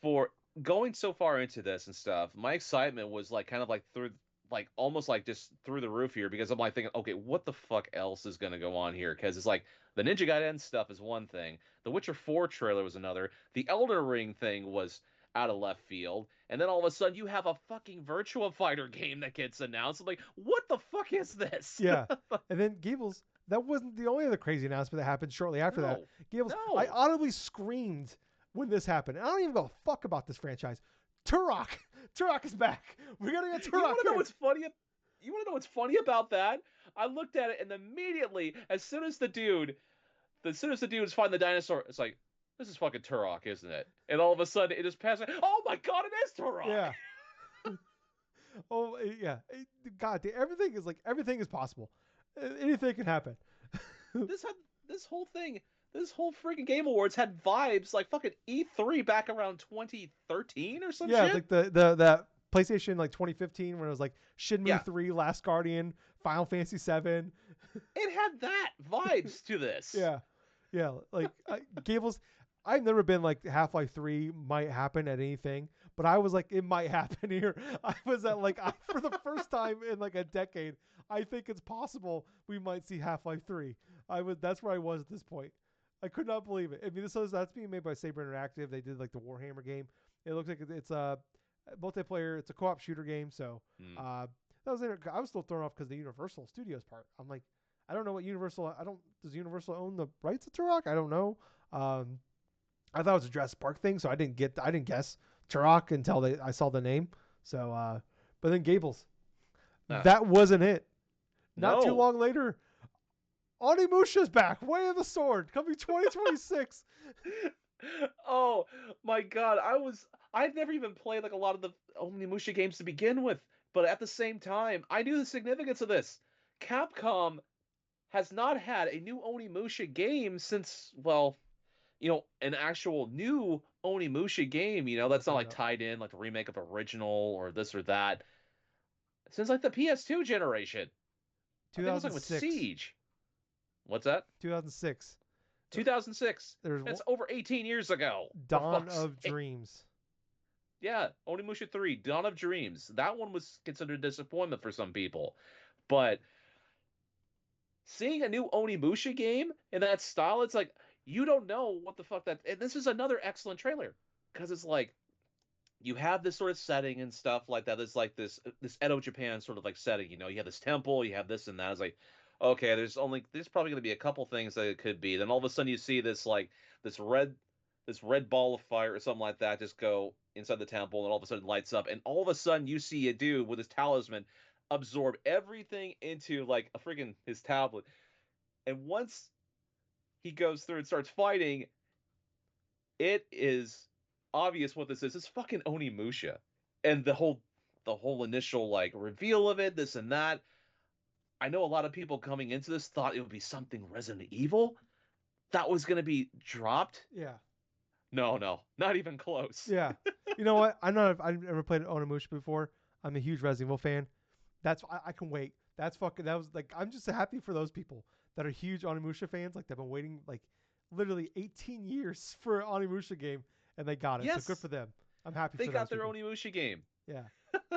Speaker 2: for going so far into this and stuff, my excitement was like kind of like through like almost like just through the roof here because I'm like thinking, okay, what the fuck else is gonna go on here? Because it's like the Ninja Gaiden stuff is one thing, the Witcher 4 trailer was another, the Elden Ring thing was out of left field, and then all of a sudden you have a fucking Virtua Fighter game that gets announced. I'm like, what the fuck is this?
Speaker 1: Yeah. And then Gables, that wasn't the only other crazy announcement that happened shortly after that.
Speaker 2: No,
Speaker 1: Gables, I
Speaker 2: no.
Speaker 1: audibly screamed when this happened. And I don't even go fuck about this franchise. Turok. Turok is back. We're gonna get Turok.
Speaker 2: You want to know what's funny? You want to know what's funny about that? I looked at it and immediately, as soon as the dudes find the dinosaur, it's like, this is fucking Turok, isn't it? And all of a sudden, it just passes. Oh my god, it is Turok!
Speaker 1: Yeah. Oh yeah. God, everything is possible. Anything can happen.
Speaker 2: this had this whole thing, this whole freaking Game Awards had vibes like fucking E3 back around 2013 or some
Speaker 1: Yeah,
Speaker 2: shit.
Speaker 1: like the that PlayStation like 2015 when it was like Shenmue
Speaker 2: Yeah,
Speaker 1: 3, Last Guardian, Final Fantasy 7.
Speaker 2: it had that vibes to this.
Speaker 1: Yeah. Yeah, like Gables, I've never been like Half-Life 3 might happen at anything, but I was like it might happen here. I was at like for the first time in like a decade, I think it's possible we might see Half-Life 3. That's where I was at this point. I could not believe it. I mean, that's being made by Saber Interactive. They did like the Warhammer game. It looks like it's a multiplayer. It's a co-op shooter game. So that was I was still thrown off because the Universal Studios part. I'm like, I don't know what Universal. Does Universal own the rights to Turok? I don't know. I thought it was a Jurassic Park thing, so I didn't guess Turok until I saw the name. So, but then Gables, that wasn't it. Not too
Speaker 2: No.
Speaker 1: long later, Onimusha's back. Way of the Sword coming 2026.
Speaker 2: Oh my God. I've never even played like a lot of the Onimusha games to begin with, but at the same time, I knew the significance of this. Capcom has not had a new Onimusha game since, well, an actual new Onimusha game, that's not
Speaker 1: Look it
Speaker 2: like
Speaker 1: up.
Speaker 2: tied in like the remake of the original or this or that, since like the PS2 generation. I think it was like with
Speaker 1: 2006.
Speaker 2: Siege. What's that?
Speaker 1: 2006.
Speaker 2: 2006.
Speaker 1: There's
Speaker 2: That's over 18 years ago. For
Speaker 1: Dawn
Speaker 2: fuck's
Speaker 1: of
Speaker 2: sake.
Speaker 1: Dreams.
Speaker 2: Yeah, Onimusha 3, Dawn of Dreams. That one was considered a disappointment for some people. But seeing a new Onimusha game in that style, it's like you don't know what the fuck that. And this is another excellent trailer because it's like you have this sort of setting and stuff like that. It's like this Edo Japan sort of like setting. You have this temple, you have this and that. It's like, okay, there's probably going to be a couple things that it could be. Then all of a sudden you see this red this red ball of fire or something like that just go inside the temple, and all of a sudden lights up, and all of a sudden you see a dude with his talisman absorb everything into like a freaking his tablet. And once he goes through and starts fighting, it is obvious what this is. It's fucking Onimusha, and the whole initial like reveal of it, this and that. I know a lot of people coming into this thought it would be something Resident Evil that was going to be dropped.
Speaker 1: Yeah.
Speaker 2: No, no, not even close.
Speaker 1: Yeah. You know what? I've never played Onimusha before. I'm a huge Resident Evil fan. I can wait. That was like I'm just happy for those people that are huge Onimusha fans. Like they've been waiting like literally 18 years for an Onimusha game and they got it. So good
Speaker 2: Yes,
Speaker 1: for them. I'm happy
Speaker 2: they
Speaker 1: for those
Speaker 2: got their
Speaker 1: people.
Speaker 2: Onimusha game.
Speaker 1: Yeah.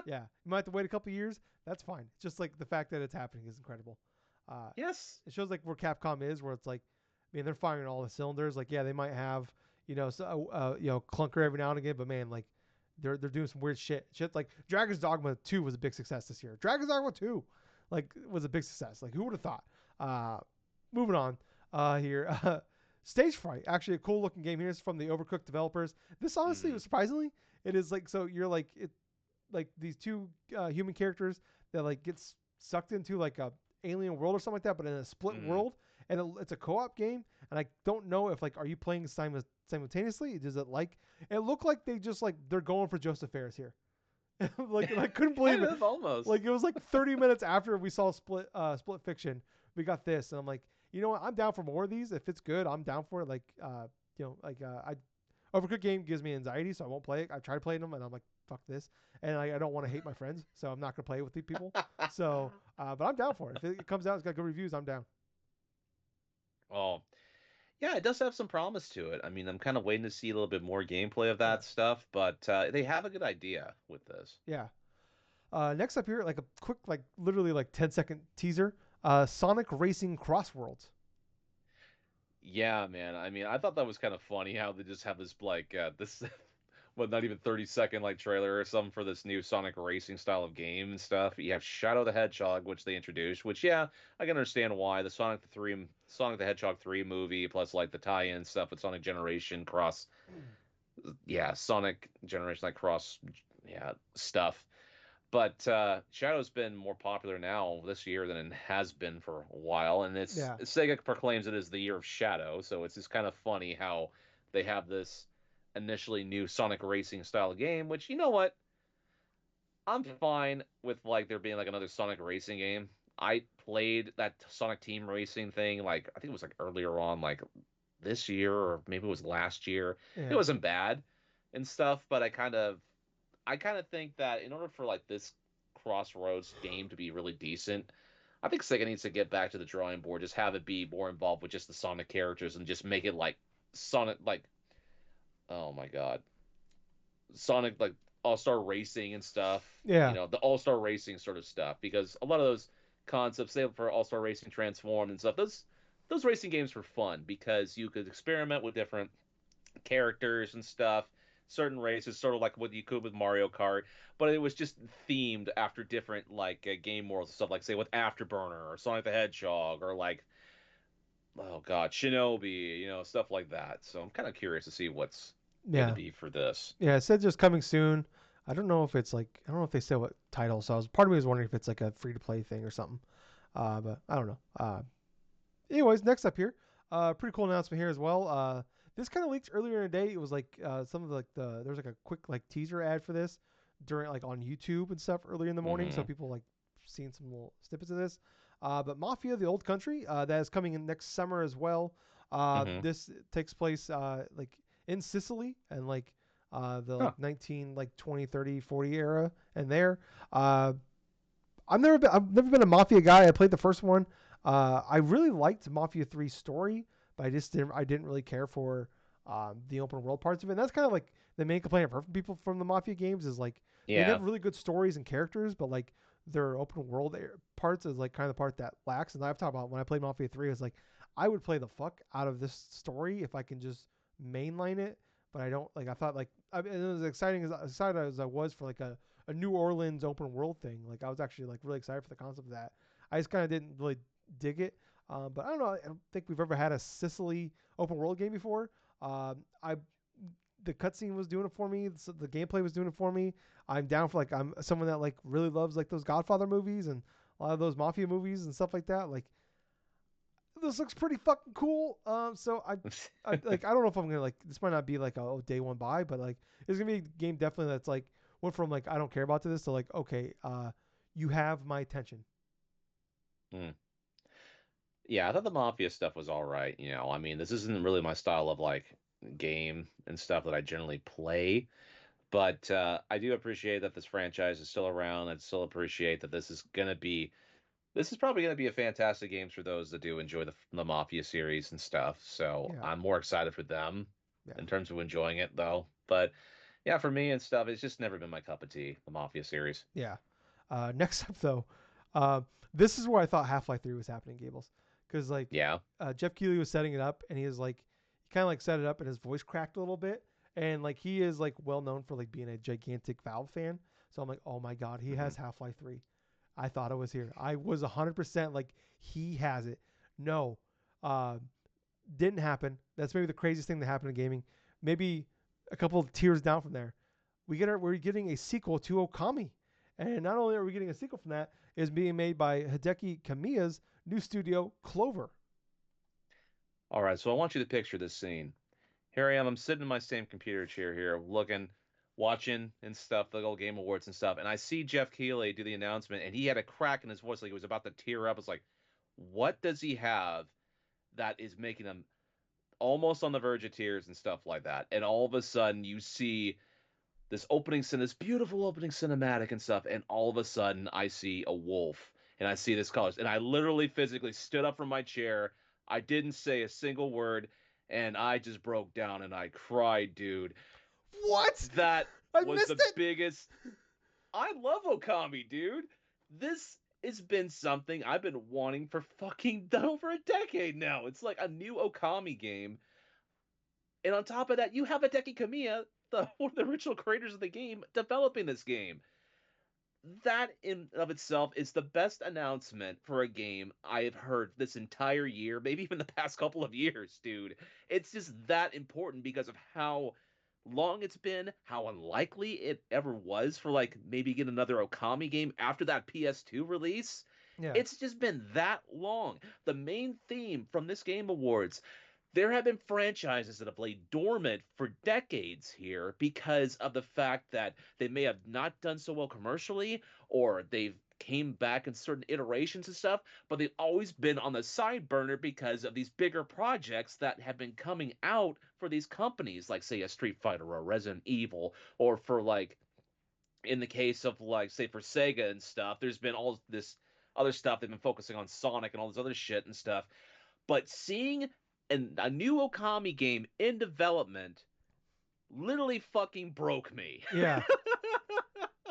Speaker 1: Yeah. You might have to wait a couple years. That's fine. Just like the fact that it's happening is incredible. Uh,
Speaker 2: Yes,
Speaker 1: it shows like where Capcom is, where it's like, man, they're firing all the cylinders. Like, yeah, they might have, clunker every now and again, but man, like, they're doing some weird shit. Shit like Dragon's Dogma 2 was a big success this year. Dragon's Dogma 2, like, was a big success. Like, who would have thought? Moving on here. Stage Fright, actually a cool looking game here. It's from the Overcooked developers. This honestly
Speaker 2: mm,
Speaker 1: was surprisingly, it is like so you're like it like these two human characters that like gets sucked into like a alien world or something like that, but in a split
Speaker 2: mm.
Speaker 1: world, and it's a co-op game. And I don't know if like are you playing simultaneously? Does it like it look like they just like they're going for Joseph Fares here? Like and I couldn't believe
Speaker 2: Kind
Speaker 1: it.
Speaker 2: of almost.
Speaker 1: Like it was like 30 minutes after we saw Split Fiction, we got this, and I'm like, you know what? I'm down for more of these. If it's good, I'm down for it. Like I Overcooked game gives me anxiety, so I won't play it. I tried playing them, and I'm like, fuck this. And I don't want to hate my friends, so I'm not gonna play it with the people. So, but I'm down for it. If it comes out, it's got good reviews. I'm down.
Speaker 2: Oh, yeah, it does have some promise to it. I mean, I'm kind of waiting to see a little bit more gameplay of
Speaker 1: Yeah,
Speaker 2: that stuff, but they have a good idea with this.
Speaker 1: yeah. Next up here, like a quick, like literally like 10-second teaser. Sonic Racing Crossworlds.
Speaker 2: Yeah, man. I mean, I thought that was kind of funny how they just have this like this well, not even 30-second like trailer or something for this new Sonic racing style of game and stuff. You have Shadow the Hedgehog, which they introduced, which yeah, I can understand why. The Sonic the Hedgehog 3 movie plus like the tie-in stuff with Sonic Generation cross yeah, Sonic Generation like cross yeah, stuff. But Shadow's been more popular now this year than it has been for a while, and
Speaker 1: Yeah,
Speaker 2: Sega proclaims it as the year of Shadow, so it's just kind of funny how they have this initially new Sonic racing style game, which you know what? I'm fine with like there being like another Sonic racing game. I played that Sonic Team Racing thing like I think it was like earlier on like this year or maybe it was last year. It
Speaker 1: yeah,
Speaker 2: wasn't bad and stuff, but I kind of think that in order for like this Crossroads game to be really decent, I think Sega needs to get back to the drawing board, just have it be more involved with just the Sonic characters and just make it like Sonic like oh my god. Sonic like All-Star Racing and stuff,
Speaker 1: yeah,
Speaker 2: the All-Star Racing sort of stuff because a lot of those concepts they have for All-Star Racing Transformed and stuff, those racing games were fun because you could experiment with different characters and stuff, certain races, sort of like what you could with Mario Kart, but it was just themed after different like game worlds and stuff, like say with Afterburner or Sonic the Hedgehog or like oh god, Shinobi, stuff like that. So I'm kind of curious to see what's going to
Speaker 1: yeah,
Speaker 2: be for this.
Speaker 1: yeah. It said just coming soon. I don't know if it's like I don't know if they said what title. So part of me was wondering if it's like a free to play thing or something. But I don't know. Anyways, next up here, pretty cool announcement here as well. This kind of leaked earlier in the day. It was like some of the, like the there's like a quick like teaser ad for this during like on YouTube and stuff early in the morning. So
Speaker 2: Mm-hmm.
Speaker 1: people like seeing some little snippets of this. But Mafia: The Old Country that is coming in next summer as well.
Speaker 2: Mm-hmm.
Speaker 1: This takes place like in Sicily and like the
Speaker 2: Huh.
Speaker 1: like 19 like 20 30 40 era and there. Uh, I've never been a Mafia guy. I played the first one. I really liked Mafia 3's story, but I didn't really care for the open world parts of it. And that's kind of like the main complaint I've heard from people from the Mafia games is like they
Speaker 2: Yeah.
Speaker 1: have really good stories and characters, but like their open world parts is like kind of the part that lacks. And I've talked about when I played Mafia 3, it's like I would play the fuck out of this story if I can just mainline it. But I don't like. I thought like it was excited as I was for like a New Orleans open world thing. Like I was actually like really excited for the concept of that. I just kind of didn't really dig it. But I don't know. I don't think we've ever had a Sicily open world game before. I the cutscene was doing it for me. The gameplay was doing it for me. I'm down for like I'm someone that like really loves like those Godfather movies and a lot of those mafia movies and stuff like that. Like this looks pretty fucking cool. So I like I don't know if I'm gonna like this might not be like a day one buy, but like it's gonna be a game definitely that's like went from like I don't care about to this to like okay, you have my attention.
Speaker 2: Mm. Yeah, I thought the Mafia stuff was all right. I mean, this isn't really my style of like game and stuff that I generally play. But I do appreciate that this franchise is still around. I still appreciate that this is probably gonna be a fantastic game for those that do enjoy the Mafia series and stuff. So
Speaker 1: Yeah,
Speaker 2: I'm more excited for them
Speaker 1: yeah,
Speaker 2: in terms of enjoying it though. But yeah, for me and stuff, it's just never been my cup of tea, the Mafia series.
Speaker 1: yeah. Next up though, uh, this is where I thought Half Life 3 was happening, Gables, because like
Speaker 2: Yeah.
Speaker 1: Jeff Keighley was setting it up and he is like he kind of like set it up and his voice cracked a little bit and like he is like well known for like being a gigantic Valve fan. So I'm like, oh my god, he
Speaker 2: Hmm.
Speaker 1: has Half Life 3. I thought it was here. I was 100% like he has it. No, uh, didn't happen. That's maybe the craziest thing that happened in gaming. Maybe a couple of tiers down from there, we're getting a sequel to Okami, and not only are we getting a sequel from that, it's being made by Hideki Kamiya's new studio Clover.
Speaker 2: All right, so I want you to picture this scene. Here I am. I'm sitting in my same computer chair here, looking, watching and stuff, the old Game Awards and stuff, and I see Jeff Keighley do the announcement, and he had a crack in his voice, like he was about to tear up. I was like, what does he have that is making him almost on the verge of tears and stuff like that? And all of a sudden, you see this beautiful opening cinematic and stuff, and all of a sudden, I see a wolf, and I see this colors, and I literally physically stood up from my chair. I didn't say a single word, and I just broke down and I cried, dude.
Speaker 1: What?
Speaker 2: That
Speaker 1: I
Speaker 2: was
Speaker 1: missed
Speaker 2: the
Speaker 1: it.
Speaker 2: biggest. I love Okami, dude. This has been something I've been wanting for fucking over a decade now. It's like a new Okami game. And on top of that, you have Hideki Kamiya, one of the original creators of the game, developing this game. That in of itself is the best announcement for a game I have heard this entire year, maybe even the past couple of years, dude. It's just that important because of how long it's been, how unlikely it ever was for like maybe get another Okami game after that PS2 release.
Speaker 1: Yeah,
Speaker 2: It's just been that long. The main theme from this Game Awards, there have been franchises that have laid dormant for decades here because of the fact that they may have not done so well commercially or they've came back in certain iterations and stuff, but they've always been on the side burner because of these bigger projects that have been coming out for these companies, like say a Street Fighter or a Resident Evil, or for like in the case of like say for Sega and stuff, there's been all this other stuff they've been focusing on Sonic and all this other shit and stuff. But seeing a new Okami game in development literally fucking broke me.
Speaker 1: yeah,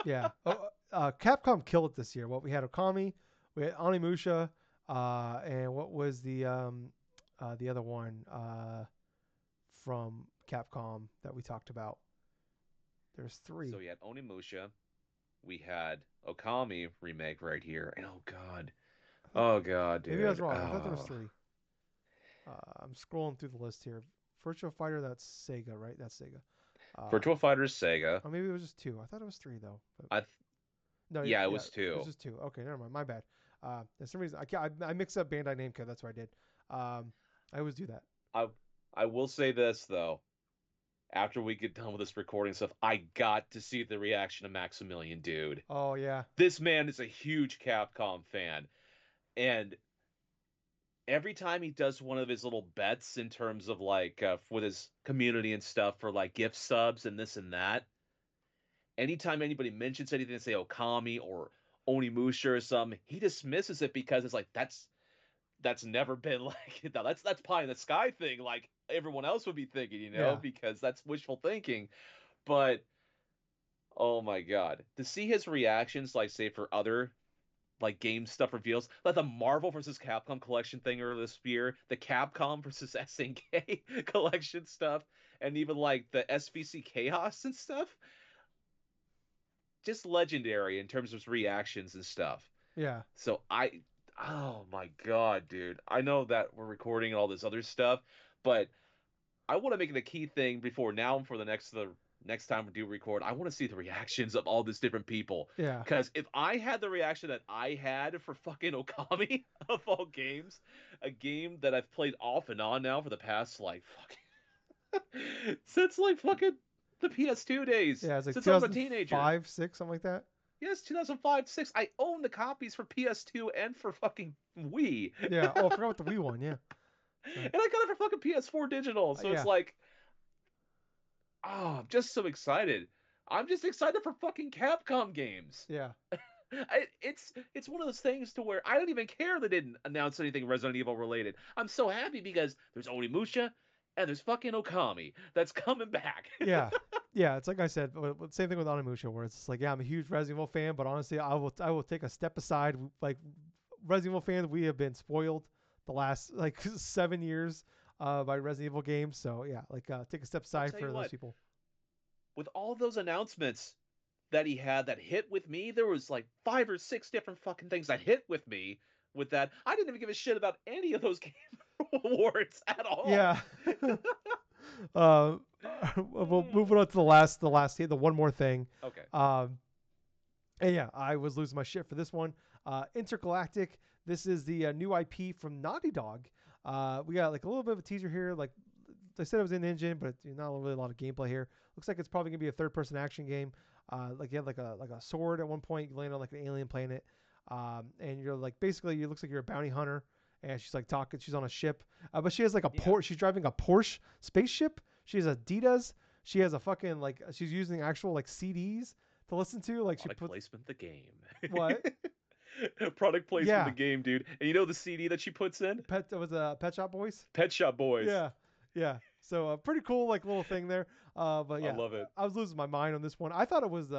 Speaker 1: yeah. Oh, Capcom killed it this year. What we had Okami, we had Onimusha, and what was the other one from Capcom that we talked about? There's
Speaker 2: So
Speaker 1: three.
Speaker 2: we had Onimusha, we had Okami remake right here, and
Speaker 1: I thought
Speaker 2: oh god,
Speaker 1: maybe I was
Speaker 2: dude,
Speaker 1: wrong. I thought there was
Speaker 2: oh,
Speaker 1: three. I'm scrolling through the list here. Virtua Fighter, that's Sega, right? That's Sega. Uh,
Speaker 2: Virtual Fighters Sega.
Speaker 1: or maybe it was just two. I thought it was three though. But
Speaker 2: I th-
Speaker 1: no,
Speaker 2: yeah, it
Speaker 1: yeah,
Speaker 2: was
Speaker 1: it was
Speaker 2: two.
Speaker 1: just two. Okay, never mind. My bad. For some reason I mixed up Bandai Namco. That's what I did. I always do that.
Speaker 2: I will say this though. After we get done with this recording stuff, I got to see the reaction of Maximilian, dude.
Speaker 1: Oh yeah,
Speaker 2: This man is a huge Capcom fan, and every time he does one of his little bets in terms of like with his community and stuff for like gift subs and this and that, anytime anybody mentions anything, say Okami or Onimusha or something, he dismisses it because it's like that's never been like that's pie in the sky thing like everyone else would be thinking,
Speaker 1: yeah,
Speaker 2: because that's wishful thinking. But oh my god, to see his reactions, like say for other like game stuff reveals, like the Marvel versus Capcom collection thing earlier this year, the Capcom versus SNK collection stuff, and even like the SVC Chaos and stuff, just legendary in terms of reactions and stuff.
Speaker 1: yeah,
Speaker 2: So oh my god, dude, I know that we're recording and all this other stuff, but I want to make it a key thing before now and for the next time we do record. I want to see the reactions of all these different people.
Speaker 1: yeah,
Speaker 2: Because if I had the reaction that I had for fucking Okami of all games, a game that I've played off and on now for the past like fucking since like fucking the PS2 days,
Speaker 1: yeah. It's like
Speaker 2: since I was a teenager.
Speaker 1: 2005, six, something like that.
Speaker 2: Yes, 2005, 6. I own the copies for PS2 and for fucking Wii.
Speaker 1: Yeah. Oh, I forgot about the Wii one. Yeah. So,
Speaker 2: And I got it for fucking PS4 digital. So it's
Speaker 1: yeah,
Speaker 2: like, oh, I'm just so excited. I'm just excited for fucking Capcom games.
Speaker 1: yeah,
Speaker 2: It's one of those things to where I don't even care they didn't announce anything Resident Evil related. I'm so happy because there's Onimusha and there's fucking Okami that's coming back.
Speaker 1: yeah, yeah. It's like I said, same thing with Onimusha, where it's like, yeah, I'm a huge Resident Evil fan, but honestly, I will take a step aside. Like Resident Evil fans, we have been spoiled the last like 7 years by Resident Evil games. So yeah, like take a step
Speaker 2: I'll
Speaker 1: aside
Speaker 2: tell
Speaker 1: for
Speaker 2: you
Speaker 1: those
Speaker 2: what,
Speaker 1: people.
Speaker 2: with all those announcements that he had that hit with me, there was like 5 or 6 different fucking things that hit with me with that. I didn't even give a shit about any of those game awards at all.
Speaker 1: Yeah. uh, we'll move on to the one more thing.
Speaker 2: Okay.
Speaker 1: Um, and yeah, I was losing my shit for this one. Intergalactic. This is the new IP from Naughty Dog. We got like a little bit of a teaser here. Like they said, it was in engine, but not really a lot of gameplay here. Looks like it's probably gonna be a third-person action game. Like you have like a sword at one point. You land on like an alien planet, and you're like basically it looks like you're a bounty hunter. And she's like talking. She's on a ship, but she has like a
Speaker 2: Yeah.
Speaker 1: Porsche. She's driving a Porsche spaceship. She has Adidas. She has a fucking like. She's using actual like CDs to listen to. Like she
Speaker 2: Product
Speaker 1: puts
Speaker 2: placement the game.
Speaker 1: what?
Speaker 2: Product placement the
Speaker 1: Yeah,
Speaker 2: game, dude. And you know the CD that she puts in?
Speaker 1: Pet. It was a Pet Shop Boys.
Speaker 2: Pet Shop Boys.
Speaker 1: Yeah, yeah. So pretty cool like little thing there. But
Speaker 2: I
Speaker 1: yeah,
Speaker 2: love it.
Speaker 1: I was losing my mind on this one. I thought it was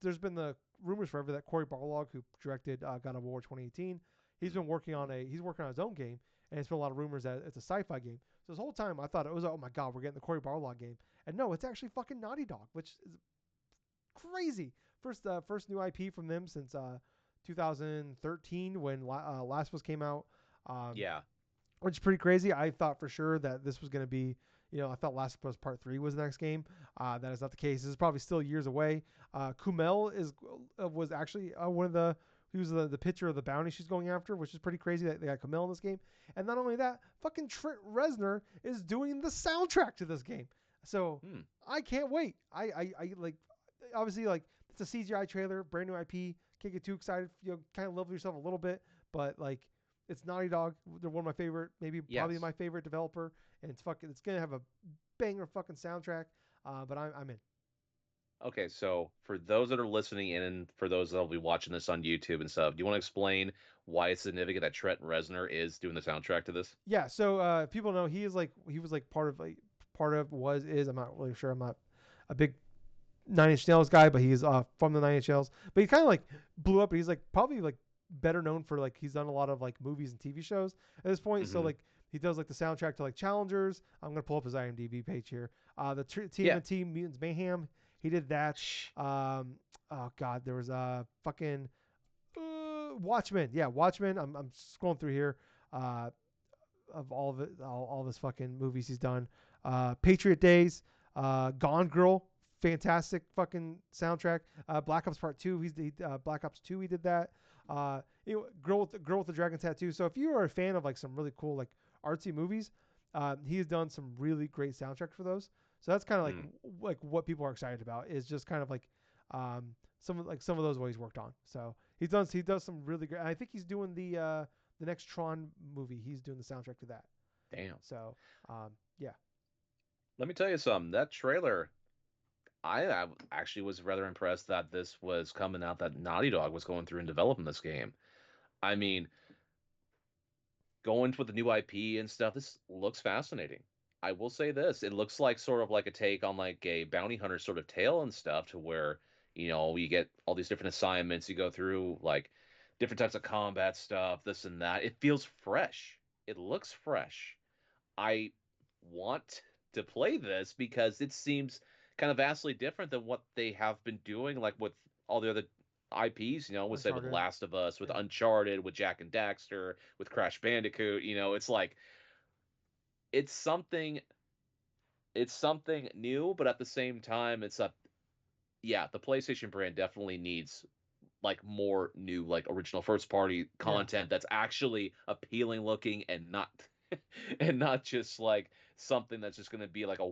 Speaker 1: there's been the rumors forever that Cory Barlog, who directed God of War 2018, he's working on his own game, and it's been a lot of rumors that it's a sci-fi game. So this whole time I thought it was, oh my god, we're getting the Cory Barlog game, and no, it's actually fucking Naughty Dog, which is crazy. First new IP from them since 2013 when Last of Us came out. Um,
Speaker 2: Yeah.
Speaker 1: which is pretty crazy. I thought for sure that this was going to be, I thought Last of Us Part 3 was the next game. That is not the case. This is probably still years away. Kumel was actually one of he was the pitcher of the bounty she's going after, which is pretty crazy that they got Kumel in this game. And not only that, fucking Trent Reznor is doing the soundtrack to this game. So
Speaker 2: Hmm.
Speaker 1: I can't wait. I like, obviously, like, it's a CGI trailer, brand new IP. Can't get too excited. Kind of level yourself a little bit, but like, it's Naughty Dog. They're one of my favorite, maybe probably
Speaker 2: Yes.
Speaker 1: my favorite developer, and it's gonna have a banger fucking soundtrack. But I'm in.
Speaker 2: Okay, so for those that are listening in and for those that'll be watching this on YouTube and stuff, do you want to explain why it's significant that Trent Reznor is doing the soundtrack to this?
Speaker 1: Yeah. So people know he was like part of was is I'm not really sure. I'm not a big Nine Inch Nails guy, but he's from the Nine Inch Nails. But he kind of like blew up. He's like probably like better known for like he's done a lot of like movies and TV shows at this point. So
Speaker 2: Hmm.
Speaker 1: like he does like the soundtrack to like Challengers. I'm gonna pull up his IMDb page here. The
Speaker 2: Yeah.
Speaker 1: TMNT Mutants Mayhem. He did that. Oh god, there was fucking Watchmen. Yeah, Watchmen. I'm scrolling through here. Uh, of all of it, all of his fucking movies he's done. Patriot Days, Gone Girl, fantastic fucking soundtrack. Black Ops Part Two, Black Ops Two, he did that. Girl with the Dragon Tattoo. So if you are a fan of like some really cool like artsy movies, He's done some really great soundtracks for those. So that's kind of
Speaker 2: Hmm.
Speaker 1: like what people are excited about is just kind of like some of those what he's worked on. So he does some really great. I think he's doing the next Tron movie. He's doing the soundtrack to that.
Speaker 2: Damn.
Speaker 1: So yeah,
Speaker 2: Let me tell you something. That trailer, I actually was rather impressed that this was coming out, that Naughty Dog was going through and developing this game. I mean, going with the new IP and stuff, this looks fascinating. I will say this, it looks like sort of like a take on like a bounty hunter sort of tale and stuff, to where, you get all these different assignments, you go through like different types of combat stuff, this and that. It feels fresh. It looks fresh. I want to play this because it seems kind of vastly different than what they have been doing, like with all the other IPs, with say with
Speaker 1: Uncharted.
Speaker 2: Last of Us, with
Speaker 1: Yeah,
Speaker 2: Uncharted, with Jack and Daxter, with Crash Bandicoot. It's like it's something it's something new, but at the same time, yeah, the PlayStation brand definitely needs like more new, like original first party
Speaker 1: yeah.
Speaker 2: content that's actually appealing looking, and not and not just like something that's just gonna be like a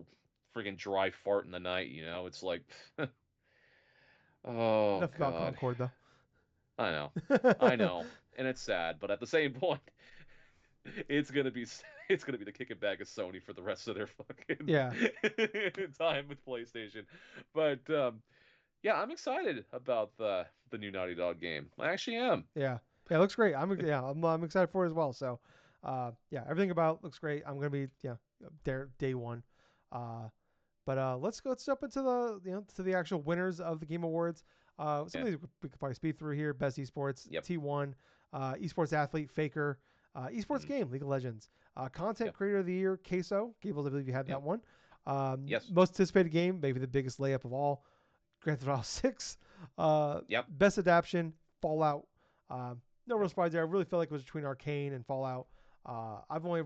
Speaker 2: friggin' dry fart in the night. It's like, oh
Speaker 1: Enough about
Speaker 2: god,
Speaker 1: Concord though.
Speaker 2: I know, I know, and it's sad, but at the same point, it's gonna be it's gonna be the kicking bag of Sony for the rest of their fucking
Speaker 1: Yeah,
Speaker 2: time with PlayStation. But yeah, I'm excited about the new Naughty Dog game. I actually am.
Speaker 1: yeah, yeah. It looks great. I'm excited for it as well. So, yeah, everything about it looks great. I'm gonna be there day one. Uh, but let's jump into the actual winners of the Game Awards. Some
Speaker 2: Yeah.
Speaker 1: of these we could probably speed through here. Best esports,
Speaker 2: Yep.
Speaker 1: T1, esports athlete, Faker, esports
Speaker 2: Hmm.
Speaker 1: game, League of Legends, content
Speaker 2: Yep.
Speaker 1: creator of the year, Queso. Gables, I believe you had that
Speaker 2: Yep.
Speaker 1: one.
Speaker 2: Yes.
Speaker 1: Most anticipated game, maybe the biggest layup of all, Grand Theft Auto 6.
Speaker 2: Yep.
Speaker 1: Best adaptation, Fallout. No real surprise there. I really felt like it was between Arcane and Fallout. I've only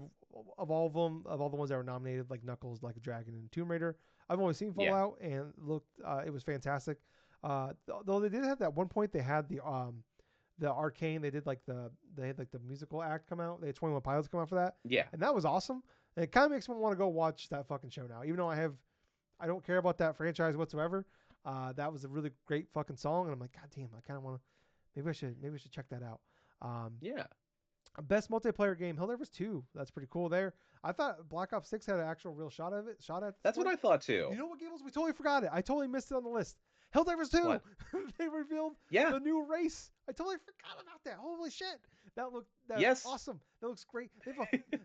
Speaker 1: of all of them, of all the ones that were nominated, like Knuckles, Like a Dragon, and Tomb Raider, I've only seen
Speaker 2: Yeah.
Speaker 1: Fallout and looked. It was fantastic. Though they did have that one point, they had the Arcane. They had like the musical act come out. They had 21 Pilots come out for that,
Speaker 2: Yeah.
Speaker 1: and that was awesome. And it kind of makes me want to go watch that fucking show now, even though I don't care about that franchise whatsoever. That was a really great fucking song, and I'm like, God damn, I kind of want to. Maybe I should check that out. Um,
Speaker 2: Yeah.
Speaker 1: Best multiplayer game, Helldivers 2. That's pretty cool there. I thought Black Ops 6 had an actual real shot of it. Shot at
Speaker 2: That's what
Speaker 1: for it.
Speaker 2: I thought
Speaker 1: You
Speaker 2: too.
Speaker 1: know what, Gables? We totally forgot it. I totally missed it on the list. Helldivers 2.
Speaker 2: What?
Speaker 1: They revealed
Speaker 2: Yeah.
Speaker 1: the new race. I totally forgot about that. Holy shit. That's
Speaker 2: Yes.
Speaker 1: awesome. That looks great.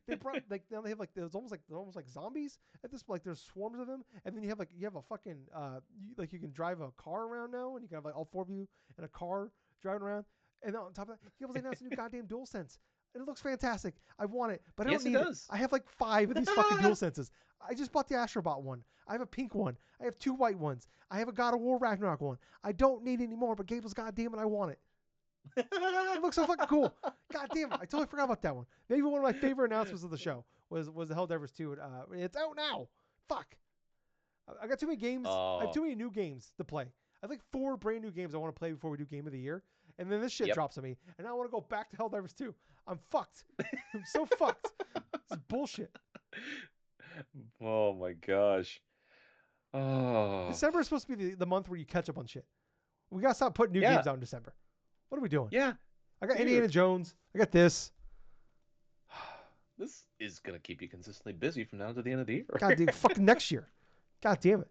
Speaker 1: They brought like now they have like there's almost like they're almost like zombies at this, like there's swarms of them, and then you have a fucking you can drive a car around now, and you can have like all four of you in a car driving around. And on top of that, Gables announced a new goddamn DualSense. And it looks fantastic. I want it, but I don't
Speaker 2: Yes, it
Speaker 1: need it.
Speaker 2: does.
Speaker 1: I have like 5 of these fucking dual senses. I just bought the Astrobot one. I have a pink one. I have 2 white ones. I have a God of War Ragnarok one. I don't need any more, but Gables, goddamn it, I want it. It looks so fucking cool. God damn it, I totally forgot about that one. Maybe one of my favorite announcements of the show was the Helldivers 2. It's out now. Fuck. I got too many games. I have
Speaker 2: Oh.
Speaker 1: too many new games to play. I have like 4 brand new games I want to play before we do Game of the Year. And then this shit
Speaker 2: Yep.
Speaker 1: drops on me. And I want to go back to Helldivers 2. I'm fucked. I'm so fucked. This is bullshit.
Speaker 2: Oh my gosh. Oh.
Speaker 1: December is supposed to be the month where you catch up on shit. We got to stop putting new
Speaker 2: Yeah.
Speaker 1: games out in December. What are we doing?
Speaker 2: Yeah.
Speaker 1: I got Indiana
Speaker 2: Dude,
Speaker 1: Jones. I got this.
Speaker 2: this is gonna keep you consistently busy from now to the end of the
Speaker 1: God damn,
Speaker 2: year.
Speaker 1: fucking next year. God damn it.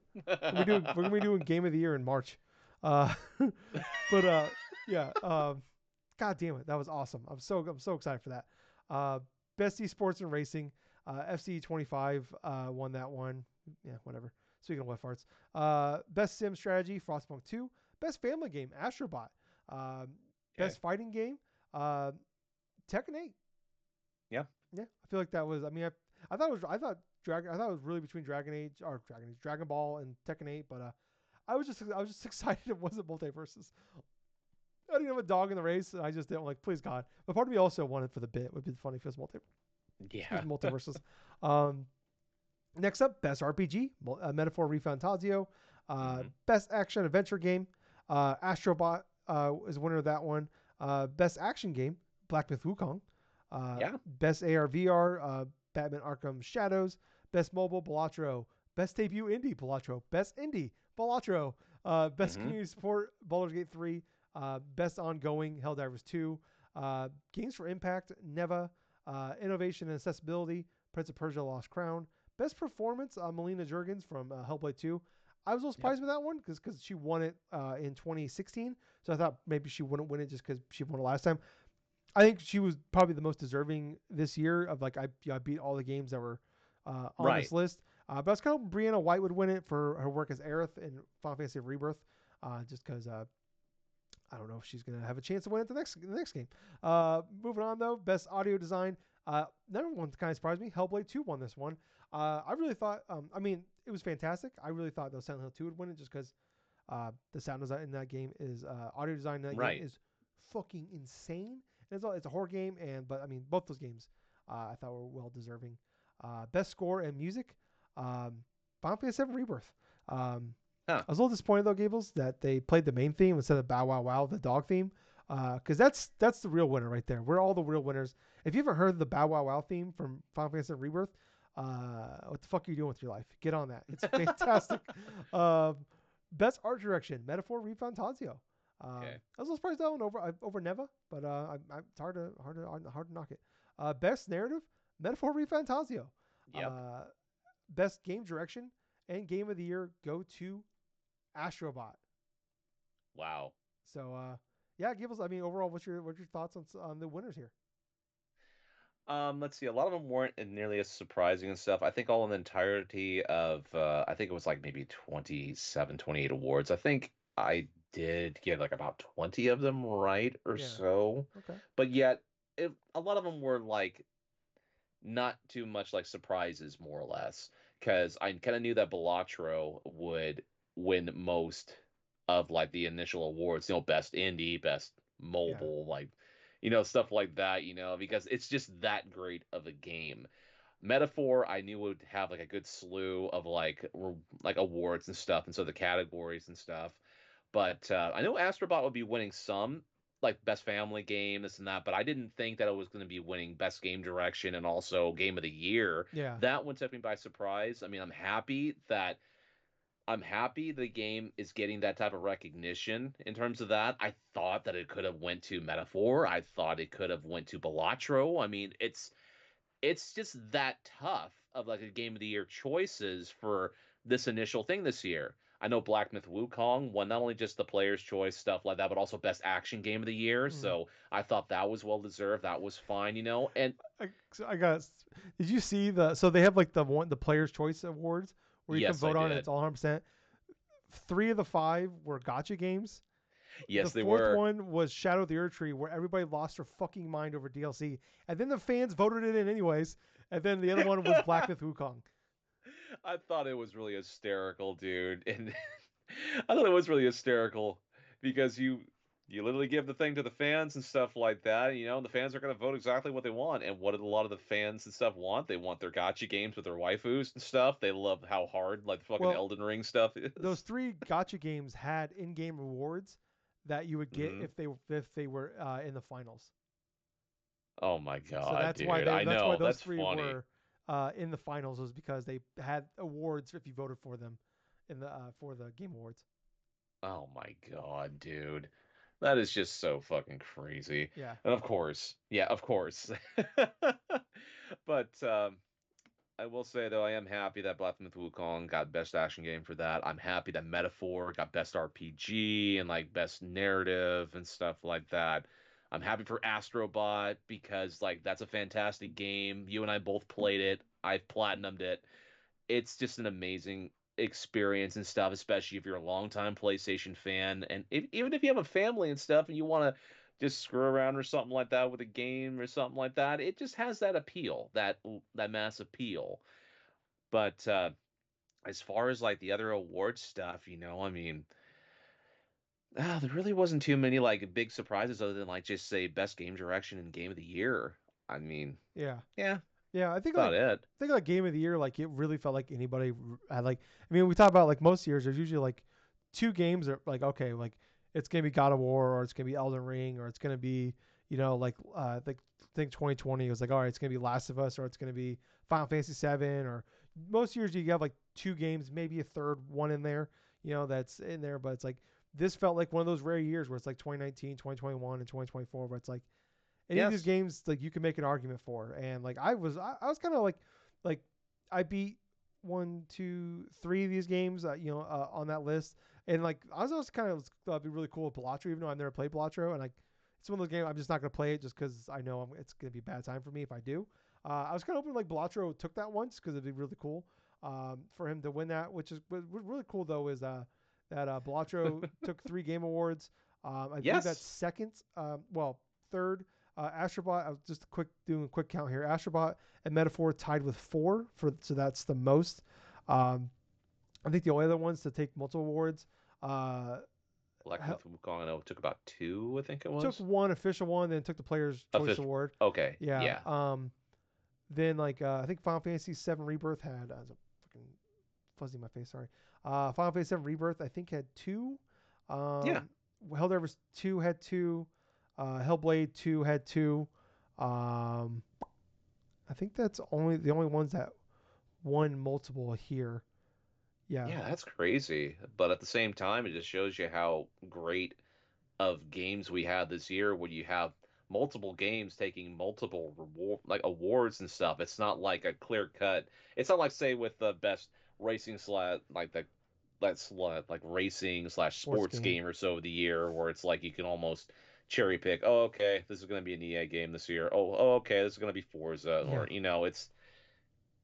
Speaker 1: We're gonna be doing Game of the Year in March. Uh, but yeah. God damn it, that was awesome. I'm so excited for that. Best esports and racing, FC 25 won that one. Yeah, whatever. Speaking of wet farts, best sim strategy, Frostpunk 2. Best family game, Astrobot.
Speaker 2: Yeah.
Speaker 1: Best fighting game, Tekken 8.
Speaker 2: Yeah.
Speaker 1: Yeah, I feel like that was. I mean, I thought it was really between Dragon Ball, and Tekken 8, but I was just excited it wasn't multiverses. I didn't have a dog in the race, and I just didn't like. Please God, but part of me also wanted for the bit. It would be funny if it was
Speaker 2: Yeah.
Speaker 1: multiverses. Next up, best RPG, Metaphor ReFantazio.
Speaker 2: Hmm.
Speaker 1: Best action adventure game, Astrobot is winner of that one. Best action game, Black Myth Wukong.
Speaker 2: Yeah.
Speaker 1: Best AR VR, Batman Arkham Shadows. Best mobile, Balatro. Best debut indie, Balatro. Best indie, Balatro. Best
Speaker 2: Mm-hmm.
Speaker 1: community support, Baldur's Gate 3. Best ongoing, Helldivers 2. Games for Impact, Neva. Innovation and accessibility, Prince of Persia: Lost Crown. Best performance, Melina Juergens from Hellblade 2. I was a little
Speaker 2: Yep.
Speaker 1: surprised with that one because she won it in 2016. So I thought maybe she wouldn't win it just because she won it last time. I think she was probably the most deserving this year of like I beat all the games that were on this
Speaker 2: Right.
Speaker 1: list. But I was kind of hoping Brianna White would win it for her work as Aerith in Final Fantasy Rebirth, just because I don't know if she's gonna have a chance to win it the next game. Moving on though, best audio design. Another one kind of surprised me. Hellblade 2 won this one. I really thought. I mean, it was fantastic. I really thought though Silent Hill 2 would win it just because the sound design in that game is audio design in that game
Speaker 2: Right.
Speaker 1: is fucking insane. And it's a horror game, but I mean both those games I thought were well deserving. Best score and music. Final Fantasy 7 Rebirth. Um,
Speaker 2: Huh.
Speaker 1: I was a little disappointed though, Gables, that they played the main theme instead of Bow Wow Wow, the dog theme, because that's the real winner right there. We're all the real winners. If you haven't heard the Bow Wow Wow theme from Final Fantasy Rebirth, what the fuck are you doing with your life? Get on that. It's fantastic. uh, best art direction, Metaphor Refantasio.
Speaker 2: Okay.
Speaker 1: I was a little surprised that one over Neva, but it's hard to knock it. Best narrative, Metaphor Refantasio.
Speaker 2: Yep.
Speaker 1: Best game direction and game of the year go to Astrobot.
Speaker 2: Wow.
Speaker 1: So yeah, give us. I mean, overall, what's your thoughts on the winners here?
Speaker 2: Let's see. A lot of them weren't nearly as surprising and stuff. I think all in the entirety of, I think it was like maybe 27, 28 awards. I think I did get like about 20 of them right or
Speaker 1: Yeah.
Speaker 2: so.
Speaker 1: Okay.
Speaker 2: But yet, a lot of them were like not too much like surprises, more or less, because I kind of knew that Balatro would win most of like the initial awards, best indie, best
Speaker 1: Yeah.
Speaker 2: mobile, like, stuff like that, because it's just that great of a game. Metaphor, I knew would have like a good slew of like awards and stuff, and so the categories and stuff. But I know Astrobot would be winning some, like best family game, this and that. But I didn't think that it was going to be winning best game direction and also game of the year.
Speaker 1: Yeah.
Speaker 2: That one took me by surprise. I mean, I'm happy the game is getting that type of recognition in terms of that. I thought that it could have went to Metaphor. I thought it could have went to Balatro. I mean, it's just that tough of like a game of the year choices for this initial thing this year. I know Black Myth Wukong won not only just the player's choice stuff like that, but also best action game of the year.
Speaker 1: Mm.
Speaker 2: So I thought that was well deserved. That was fine. And
Speaker 1: I got. Did you see the? So they have like the Players Choice Awards where you can
Speaker 2: yes, I
Speaker 1: vote on it. It's
Speaker 2: did.
Speaker 1: all 100%. Three of the five were gotcha games. The
Speaker 2: Yes, they
Speaker 1: fourth
Speaker 2: were.
Speaker 1: one was Shadow of the Ur Tree, where everybody lost their fucking mind over DLC, and then the fans voted it in anyways. And then the other one was Black Myth Wukong.
Speaker 2: I thought it was really hysterical, dude. And I thought it was really hysterical because you literally give the thing to the fans and stuff like that, and the fans are going to vote exactly what they want. And what did a lot of the fans and stuff want? They want their gotcha games with their waifus and stuff. They love how hard like the fucking
Speaker 1: Well,
Speaker 2: Elden Ring stuff
Speaker 1: those
Speaker 2: is.
Speaker 1: three gotcha games had in-game rewards that you would get
Speaker 2: Hmm.
Speaker 1: if they were in the finals.
Speaker 2: Oh my
Speaker 1: So
Speaker 2: god,
Speaker 1: that's why
Speaker 2: dude.
Speaker 1: they
Speaker 2: I
Speaker 1: that's why
Speaker 2: know.
Speaker 1: those
Speaker 2: That's
Speaker 1: three
Speaker 2: funny.
Speaker 1: were in the finals was because they had awards if you voted for them in the for the game awards.
Speaker 2: Oh my god, dude. That is just so fucking crazy.
Speaker 1: Yeah,
Speaker 2: And of course, yeah, of course. But I will say though, I am happy that Black Myth Wukong got best action game for that. I'm happy that Metaphor got best RPG and like best narrative and stuff like that. I'm happy for Astrobot because like that's a fantastic game. You and I both played it. I've platinumed it. It's just an amazing experience and stuff, especially if you're a longtime PlayStation fan, and even if you have a family and stuff, and you want to just screw around or something like that with a game or something like that. It just has that appeal, that mass appeal. But as far as like the other award stuff, I mean, there really wasn't too many like big surprises other than like just say best game direction and game of the year. I mean,
Speaker 1: yeah,
Speaker 2: yeah,
Speaker 1: yeah.
Speaker 2: that's about it.
Speaker 1: I think like game of the year, like it really felt like anybody had like. I mean, we talk about like most years. There's usually like two games that are like okay, like it's gonna be God of War or it's gonna be Elden Ring or it's gonna be like I think 2020 was like all right, it's gonna be Last of Us or it's gonna be Final Fantasy 7, or most years you have like two games, maybe a third one in there, that's in there. But it's like this felt like one of those rare years where it's like 2019, 2021, and 2024, where it's like any of these
Speaker 2: Yes.
Speaker 1: games like you can make an argument for. And like I was kind of like I beat one, two, three of these games, on that list. And like I was also kind of be really cool with Balatro, even though I've never played Balatro. And like it's one of those games I'm just not gonna play it just because I know it's gonna be a bad time for me if I do. I was kind of hoping like Balatro took that once because it'd be really cool for him to win that. Which is what really cool though is that Balatro took 3 game awards. I believe that's
Speaker 2: Yes.
Speaker 1: second. Third. Astrobot. I was just doing a quick count here. Astrobot and Metaphor tied with 4 so that's the most. Um, I think the only other ones to take multiple awards. Uh,
Speaker 2: Black Myth Wukong took about 2, I think it
Speaker 1: took
Speaker 2: was.
Speaker 1: one official one, then took the Player's Choice
Speaker 2: Official.
Speaker 1: Award.
Speaker 2: Okay.
Speaker 1: Yeah.
Speaker 2: Yeah.
Speaker 1: Then like I think Final Fantasy 7 Rebirth had as a fucking fuzzy in my face. Sorry. Final Fantasy 7 Rebirth I think had 2.
Speaker 2: Yeah.
Speaker 1: Um, Helldivers 2 had 2. Hellblade 2 had 2. Um, I think that's the only ones that won multiple here. Yeah.
Speaker 2: Yeah, that's crazy. But at the same time, it just shows you how great of games we had this year when you have multiple games taking multiple like awards and stuff. It's not like a clear cut. It's not like say with the best racing slash like the let's like racing slash
Speaker 1: Sports
Speaker 2: sports
Speaker 1: game.
Speaker 2: game or so of the year where it's like you can almost cherry pick. Oh, okay, this is going to be an EA game this year. Oh, okay, this is going to be Forza,
Speaker 1: Yeah.
Speaker 2: or it's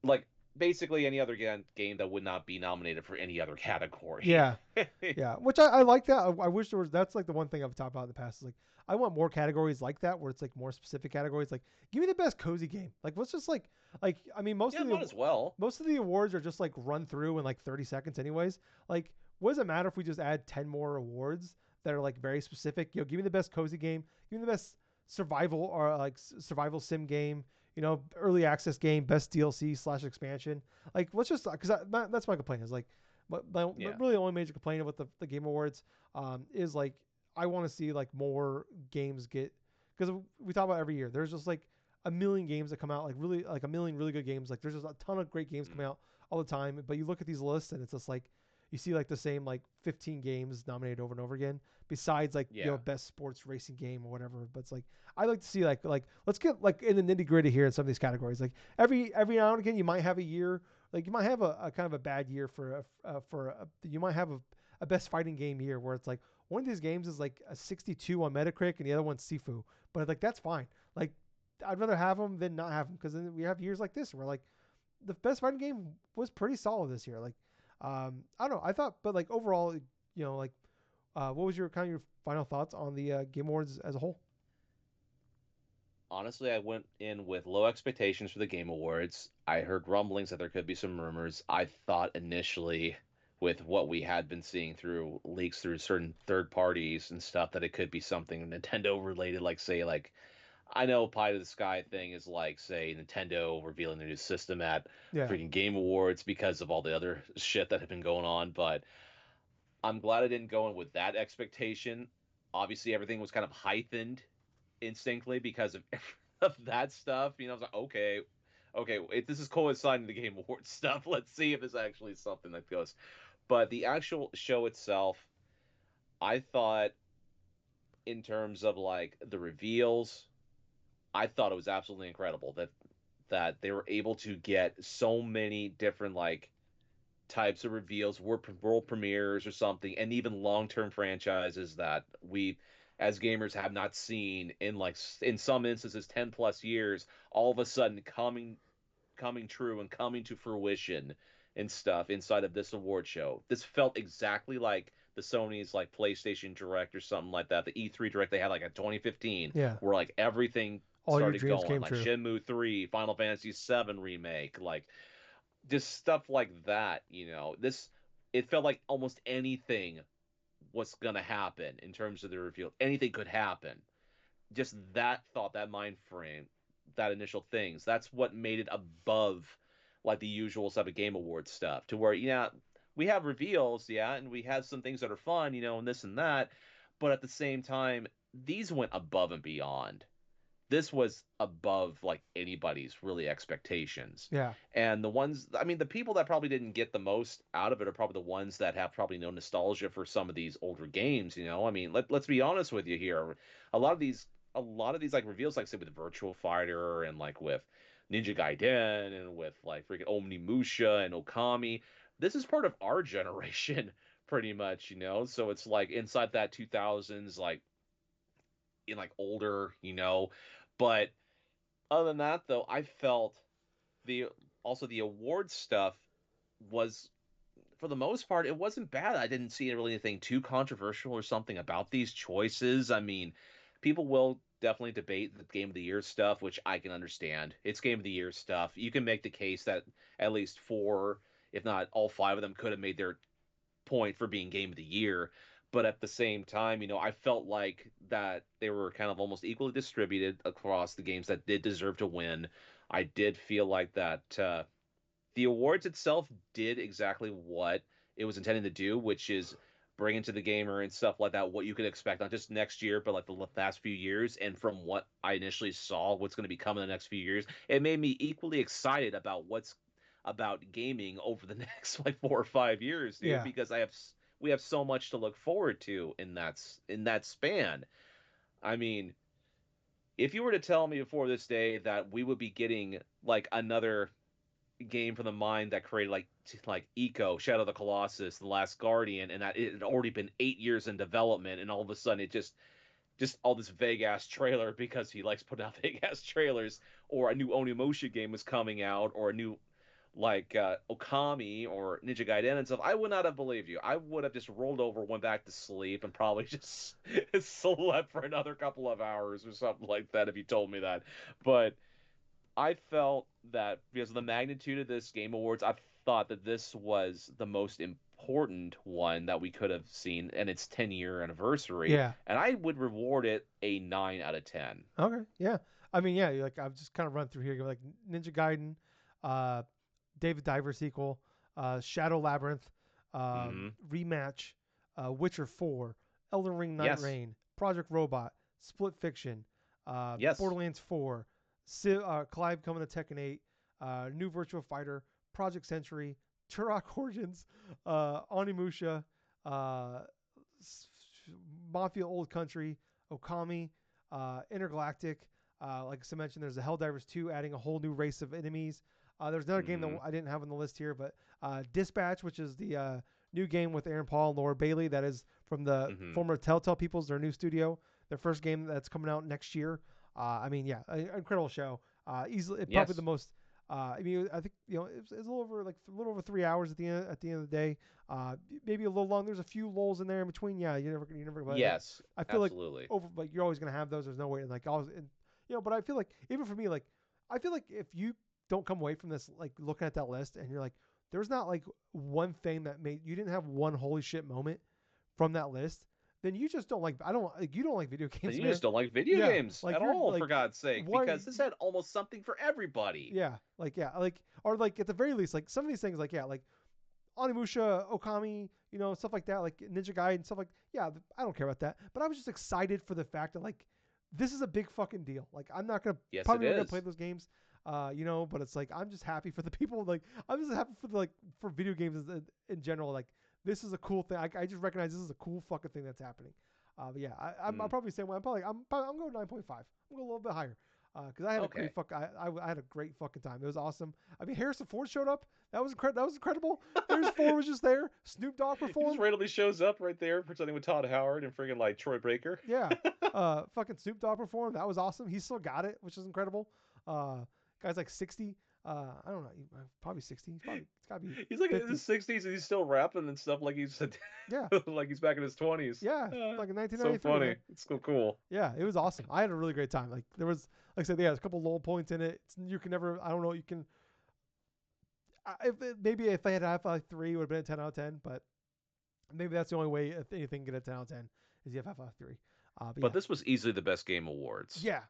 Speaker 2: like basically any other game that would not be nominated for any other category.
Speaker 1: Yeah. Yeah, which I like that. I wish there was. That's like the one thing I've talked about in the past. Is like I want more categories like that, where it's like more specific categories. Like, give me the best cozy game. Like, let's just like I mean,
Speaker 2: Yeah, might as well.
Speaker 1: most of the awards are just like run through in like 30 seconds, anyways. Like, what does it matter if we just add 10 more awards that are like very specific? Give me the best cozy game. Give me the best survival or like survival sim game. Early access game, best DLC slash expansion. Like, let's just because that's my complaint is like
Speaker 2: Yeah.
Speaker 1: really the only major complaint with the Game Awards is like I want to see like more games get because we talk about every year. There's just like a million games that come out, like really like a million really good games. Like there's just a ton of great games
Speaker 2: Mm.
Speaker 1: coming out all the time. But you look at these lists and it's just like you see like the same like 15 games nominated over and over again. Besides like
Speaker 2: Yeah.
Speaker 1: best sports racing game or whatever. But it's like I like to see like let's get like in the nitty gritty here in some of these categories. Like every now and again you might have a year like you might have a kind of a bad year you might have a best fighting game year where it's like one of these games is like a 62 on Metacritic and the other one's Sifu, but like that's fine. Like I'd rather have them than not have them because then we have years like this where like the best fighting game was pretty solid this year. Like I don't know, I thought, but like overall, like what was your kind of your final thoughts on the Game Awards as a whole?
Speaker 2: Honestly, I went in with low expectations for the Game Awards. I heard rumblings that there could be some rumors. I thought initially, with what we had been seeing through leaks through certain third parties and stuff, that it could be something Nintendo related, like say like I know Pie to the Sky thing is like say Nintendo revealing their new system at
Speaker 1: Yeah,
Speaker 2: freaking Game Awards because of all the other shit that had been going on, but I'm glad I didn't go in with that expectation. Obviously, everything was kind of heightened instinctively because of of that stuff. I was like, okay, if this is coinciding the Game Awards stuff, let's see if it's actually something that goes. But the actual show itself, I thought, in terms of like the reveals, I thought it was absolutely incredible that they were able to get so many different like types of reveals, world premieres or something, and even long-term franchises that we as gamers have not seen in like in some instances 10 plus years all of a sudden coming true and coming to fruition and stuff inside of this award show. This felt exactly like the Sony's like PlayStation Direct or something like that. The E3 Direct they had like in 2015
Speaker 1: yeah.
Speaker 2: where like everything
Speaker 1: All your
Speaker 2: started
Speaker 1: dreams
Speaker 2: going
Speaker 1: came
Speaker 2: like
Speaker 1: true.
Speaker 2: Shenmue 3, Final Fantasy 7 remake, like just stuff like that, This it felt like almost anything was gonna happen in terms of the reveal. Anything could happen. Just that thought, that mind frame, that initial things. That's what made it above like the usual type of Game Awards stuff. To where, yeah, we have reveals, yeah, and we have some things that are fun, and this and that. But at the same time, these went above and beyond this was above like anybody's really expectations.
Speaker 1: Yeah.
Speaker 2: And the ones, I mean, the people that probably didn't get the most out of it are probably the ones that have probably no nostalgia for some of these older games. I mean, let's be honest with you here. A lot of these, a lot of these like reveals, like say with Virtual Fighter and like with Ninja Gaiden and with like freaking Omnimusha and Okami, this is part of our generation, pretty much. So it's like inside that 2000s, like in like older. But other than that, though, I felt the also the award stuff was for the most part it wasn't bad. I didn't see really anything too controversial or something about these choices. I mean, people will definitely debate the game of the year stuff, which I can understand. It's game of the year stuff. You can make the case that at least four, if not all five of them, could have made their point for being game of the year. But at the same time, I felt like that they were kind of almost equally distributed across the games that did deserve to win. I did feel like that the awards itself did exactly what it was intended to do, which is bring into the gamer and stuff like that what you could expect, not just next year, but like the past few years. And from what I initially saw, what's going to be coming in the next few years, it made me equally excited about what's about gaming over the next like 4 or 5 years, dude,
Speaker 1: Yeah.
Speaker 2: because we have so much to look forward to in that span. I mean, if you were to tell me before this day that we would be getting like another game from the mind that created like Eco, Shadow of the Colossus, The Last Guardian, and that it had already been 8 years in development, and all of a sudden it just all this vague ass trailer because he likes putting out vague ass trailers, or a new Onimusha game was coming out, or a new like Okami or Ninja Gaiden and stuff, I would not have believed you. I would have just rolled over, went back to sleep, and probably just slept for another couple of hours or something like that if you told me that. But I felt that because of the magnitude of this Game Awards, I thought that this was the most important one that we could have seen, and its 10-year anniversary.
Speaker 1: Yeah.
Speaker 2: And I would reward it a 9 out of 10.
Speaker 1: Okay. Yeah. I mean, yeah. Like I've just kind of run through here. Like Ninja Gaiden, uh, David Diver sequel, Shadow Labyrinth,
Speaker 2: Hmm.
Speaker 1: Rematch, Witcher 4, Elden Ring Night
Speaker 2: Yes.
Speaker 1: Rain, Project Robot, Split Fiction,
Speaker 2: Yes.
Speaker 1: Borderlands 4, Clive coming to Tekken 8, New Virtual Fighter, Project Century, Turok Origins, Onimusha, uh, Mafia Old Country, Okami, Intergalactic. Like I mentioned, there's a Helldivers 2 adding a whole new race of enemies. There's another game that
Speaker 2: Hmm.
Speaker 1: I didn't have on the list here, but Dispatch, which is the new game with Aaron Paul and Laura Bailey, that is from the
Speaker 2: Hmm.
Speaker 1: former Telltale People's, their new studio, their first game that's coming out next year. I mean, yeah, incredible show. Easily, probably the
Speaker 2: Yes.
Speaker 1: most. I mean, I think it's a little over a little over 3 hours at the end of the day. Maybe a little long. There's a few lulls in there in between. Yeah, you never. But like,
Speaker 2: Yes.
Speaker 1: I feel like
Speaker 2: Absolutely.
Speaker 1: like you're always gonna have those. There's no way. Like always, but I feel like even for me, like I feel like if you don't come away from this like looking at that list and you're like, there's not like one thing that made you didn't have one holy shit moment from that list, then you just don't like. I don't like you don't like video
Speaker 2: Then
Speaker 1: games,
Speaker 2: you
Speaker 1: man.
Speaker 2: just don't like video
Speaker 1: Yeah,
Speaker 2: games
Speaker 1: like
Speaker 2: at
Speaker 1: you're
Speaker 2: all, for
Speaker 1: like
Speaker 2: God's sake,
Speaker 1: why?
Speaker 2: because this had almost something for everybody.
Speaker 1: Yeah, like or like at the very least, like some of these things, like like Onimusha, Okami, stuff like that, like Ninja Gaiden and stuff like. Yeah, I don't care about that, but I was just excited for the fact that like this is a big fucking deal. Like I'm not gonna
Speaker 2: Yes, it
Speaker 1: probably never gonna play
Speaker 2: is.
Speaker 1: those games, but it's like I'm just happy for the people. Like I'm just happy for for video games in general. Like this is a cool thing. I just recognize this is a cool fucking thing that's happening. But yeah, I'm
Speaker 2: Mm,
Speaker 1: probably saying I'm going 9.5. I'm going a little bit higher. Because I had a great
Speaker 2: okay.
Speaker 1: I had a great fucking time. It was awesome. I mean, Harrison Ford showed up. That was incredible. Harrison Ford was just there. Snoop Dogg
Speaker 2: He just
Speaker 1: performed.
Speaker 2: randomly shows up right there presenting with Todd Howard and friggin' like Troy Breaker.
Speaker 1: Yeah. Fucking Snoop Dogg performed. That was awesome. He still got it, which is incredible. Guy's like 60. I don't know. Probably 60. It's gotta be
Speaker 2: He's like in
Speaker 1: 50.
Speaker 2: his 60s and he's still rapping and stuff like he's
Speaker 1: Yeah.
Speaker 2: like he's back in his 20s.
Speaker 1: Yeah. Like in
Speaker 2: So
Speaker 1: 1993, man.
Speaker 2: funny. It's so cool.
Speaker 1: Yeah, it was awesome. I had a really great time. Like there was, like I said, yeah, there's a couple low points in it. You can never, I don't know, you can. Maybe if I had Half-Life 3, it would have been a 10 out of 10. But maybe that's the only way if anything can get a 10 out of 10 is you have Half-Life 3. But
Speaker 2: But
Speaker 1: yeah,
Speaker 2: this was easily the best game awards.
Speaker 1: yeah,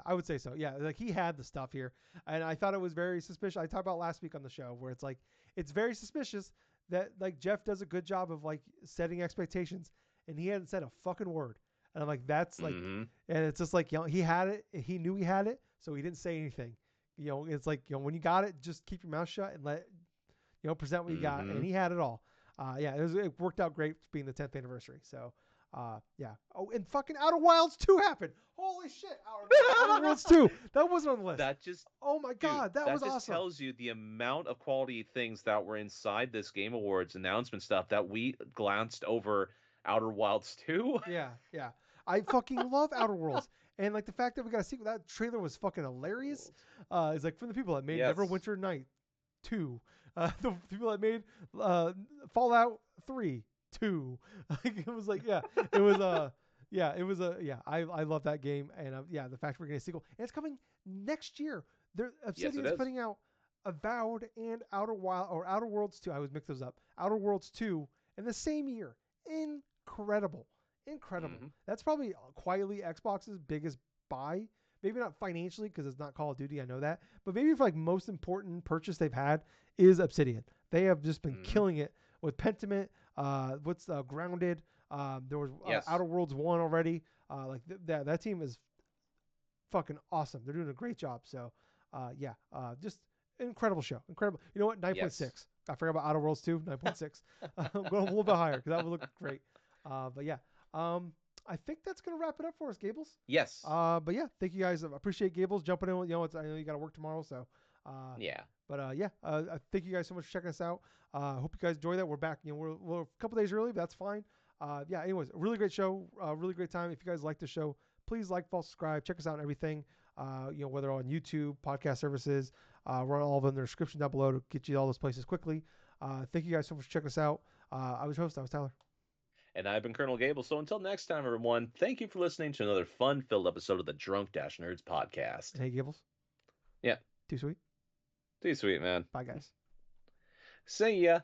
Speaker 1: I would say so. Yeah, like he had the stuff here, and I thought it was very suspicious. I talked about last week on the show where it's like it's very suspicious that like Jeff does a good job of like setting expectations, and he hadn't said a fucking word. And I'm like, that's like,
Speaker 2: Mm-hmm.
Speaker 1: and it's just like, he had it, he knew he had it, so he didn't say anything. It's like, when you got it, just keep your mouth shut and let, present what you got,
Speaker 2: Mm-hmm.
Speaker 1: and he had it all. Yeah, it worked out great being the 10th anniversary. So, yeah. Oh, and fucking Outer Wilds 2 happened. Holy shit, Outer Worlds 2. That wasn't on the list.
Speaker 2: That just,
Speaker 1: Oh my
Speaker 2: dude,
Speaker 1: god, that
Speaker 2: that
Speaker 1: was
Speaker 2: just
Speaker 1: awesome.
Speaker 2: tells you the amount of quality things that were inside this Game Awards announcement stuff that we glanced over Outer Wilds 2.
Speaker 1: Yeah, yeah. I fucking love Outer Worlds. And like the fact that we got a sequel, that trailer was fucking hilarious. It's like from the people that made
Speaker 2: Yes.
Speaker 1: Neverwinter Night 2, the people that made uh, Fallout 3 2. Like, it was like, yeah, it was yeah, it was yeah. I love that game, and yeah, the fact we're getting a sequel, and it's coming next year.
Speaker 2: Yes, it
Speaker 1: Obsidian's
Speaker 2: is.
Speaker 1: putting out Avowed and Outer Worlds 2. I always mix those up. Outer Worlds 2 in the same year. Incredible. Incredible.
Speaker 2: Mm-hmm.
Speaker 1: That's probably quietly Xbox's biggest buy. Maybe not financially because it's not Call of Duty, I know that, but maybe for like most important purchase they've had is Obsidian. They have just been
Speaker 2: Mm-hmm.
Speaker 1: killing it with Pentiment. What's Grounded? There was
Speaker 2: Yes.
Speaker 1: Outer Worlds 1 already. Like that team is fucking awesome. They're doing a great job. So, yeah, just incredible show. Incredible. You know what?
Speaker 2: Yes.
Speaker 1: 9.6. I forgot about Outer Worlds 2. 9.6. I'm going a little bit higher because that would look great. But yeah, um, I think that's gonna wrap it up for us, Gables.
Speaker 2: Yes.
Speaker 1: But yeah, thank you guys. I appreciate Gables jumping in. I know you got to work tomorrow, so. Uh,
Speaker 2: Yeah.
Speaker 1: but yeah, thank you guys so much for checking us out. Hope you guys enjoy that. We're back. We're a couple days early, but that's fine. Yeah. Anyways, a really great show. Really great time. If you guys like the show, please like, follow, subscribe, check us out on everything. Whether on YouTube, podcast services, we're on all of them. There's a description down below to get you all those places quickly. Thank you guys so much for checking us out. I was your host. I was Tyler.
Speaker 2: And I've been Colonel Gable. So until next time, everyone, thank you for listening to another fun-filled episode of the Drunk-Nerds podcast.
Speaker 1: And hey, Gables.
Speaker 2: Yeah.
Speaker 1: Too sweet.
Speaker 2: Too sweet, man.
Speaker 1: Bye, guys.
Speaker 2: See ya.